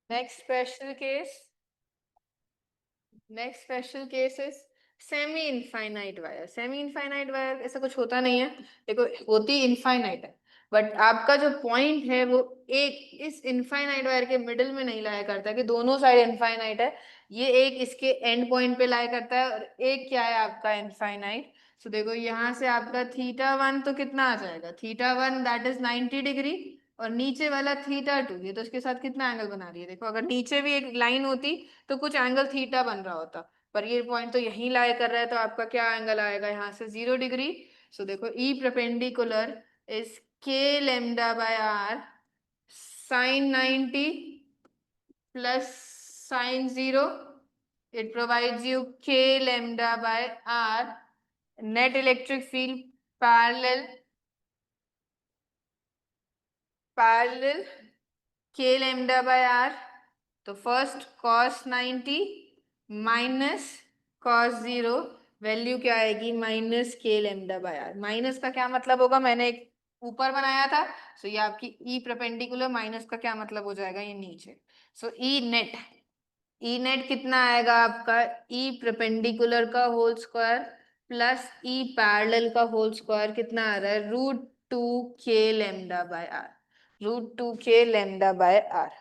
Next special case is semi infinite wire. Semi infinite wire ऐसा कुछ होता नहीं है, देखो होती इनफाइनाइट है, बट आपका जो पॉइंट है वो एक इस इनफाइनाइट वायर के मिडिल में नहीं लाया करता कि दोनों साइड इनफाइनाइट है, ये एक इसके एंड पॉइंट पे लाया करता है और एक क्या है आपका इनफाइनाइट। सो देखो यहाँ से आपका थीटा वन तो कितना आ जाएगा, theta one that is 90 degree, और नीचे वाला थीटा 2, ये तो उसके साथ कितना एंगल बना रही है देखो, अगर नीचे भी एक लाइन होती तो कुछ एंगल थीटा बन रहा होता, पर ये पॉइंट तो यहीं लाई कर रहा है, तो आपका क्या एंगल आएगा यहाँ से, 0 डिग्री। सो देखो E perpendicular is K lambda bye R sine 90 plus sine 0. It provides you k lambda by r. Net electric field parallel k lambda by r. तो first cos 90 minus cos 0, value क्या आएगी, minus K lambda bye are. Minus का क्या मतलब होगा, मैंने एक ऊपर बनाया था, सो ये आपकी ई परपेंडिकुलर, माइनस का क्या मतलब हो जाएगा, ये नीचे। सो ई नेट, ई नेट कितना आएगा आपका, ई परपेंडिकुलर का whole square plus E parallel का होल स्क्वायर, कितना आ रहा है, √2 k λ/r, √2 k λ/r।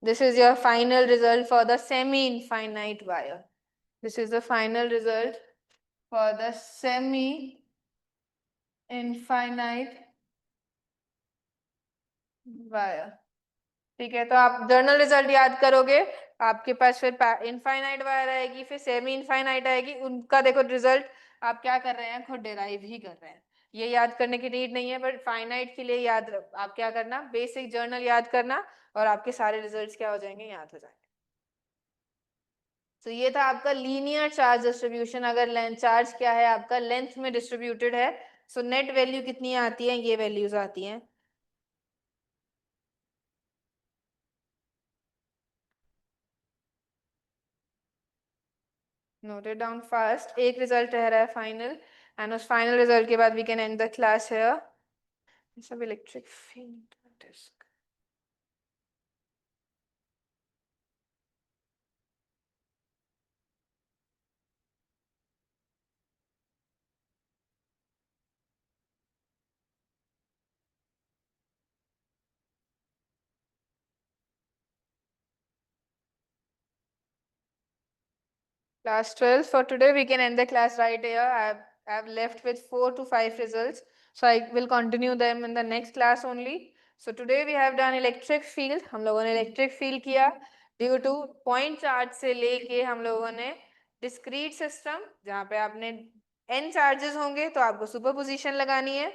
This is your final result for the semi-infinite wire. This is the final result for the semi-infinite wire. ठीक है, तो आप जर्नल रिजल्ट याद करोगे, आपके पास फिर इनफाइनाइट वायर आएगी, फिर सेमी इनफाइनाइट आएगी, उनका देखो रिजल्ट आप क्या कर रहे हैं, खुद डिराइव ही कर रहे हैं, ये याद करने की नीड नहीं है, बट फाइनाइट के लिए याद आप क्या करना, बेसिक जर्नल याद करना, और आपके सारे रिजल्ट्स क्या हो जाएंगे, याद हो जाएंगे। तो ये था आपका लीनियर चार्ज डिस्ट्रीब्यूशन। अगर लेंथ चार्ज क्या है आपका, लेंथ में डिस्ट्रीब्यूटेड है, सो नेट वैल्यू कितनी आती है, ये वैल्यूज आती हैं। नोट इट डाउन फास्ट, एक रिजल्ट रह रहा है फाइनल, एंड उस फाइनल रिजल्ट के बाद we can end the class here. सब electric field disc, class 12 for today. We can end the class right here. I've left with 4 to 5 results, so I will continue them in the next class only. So today we have done electric field. हम लोगों ने electric field किया due to point charge से लेके हम लोगों ने discrete system, जहाँ पे आपने n charges होंगे तो आपको superposition लगानी है।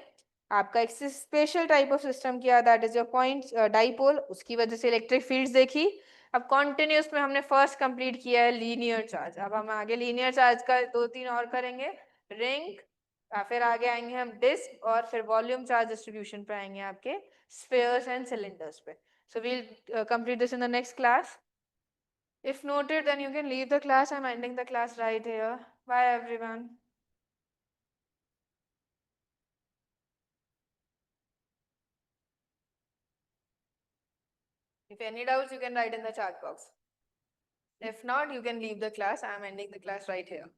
आपका एक स्पेशल टाइप ऑफ सिस्टम किया, that is your point dipole, उसकी वजह से इलेक्ट्रिक फील्ड्स देखी। अब कॉन्टिन्यूस में हमने फर्स्ट कंप्लीट किया है लीनियर चार्ज, अब हम आगे लीनियर चार्ज का 2-3 और करेंगे, रिंग, फिर आगे आएंगे हम डिस्क, और फिर वॉल्यूम चार्ज डिस्ट्रीब्यूशन पे आएंगे आपके स्फीयर्स एंड सिलेंडर्स पे। So we'll complete this in the next class. If noted, then you can leave the class. I'm ending the class right here. Bye everyone. If any doubts, you can write in the chat box. If not, you can leave the class. I'm ending the class right here.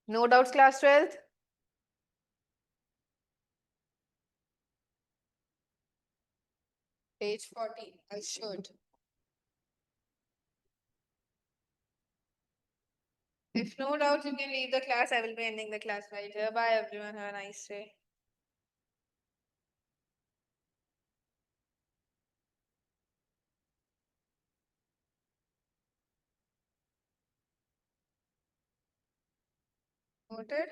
No doubts, class 12th? Page 14, I should. If no doubts, you can leave the class. I will be ending the class right here. Bye everyone. Have a nice day. Noted?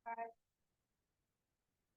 Bye.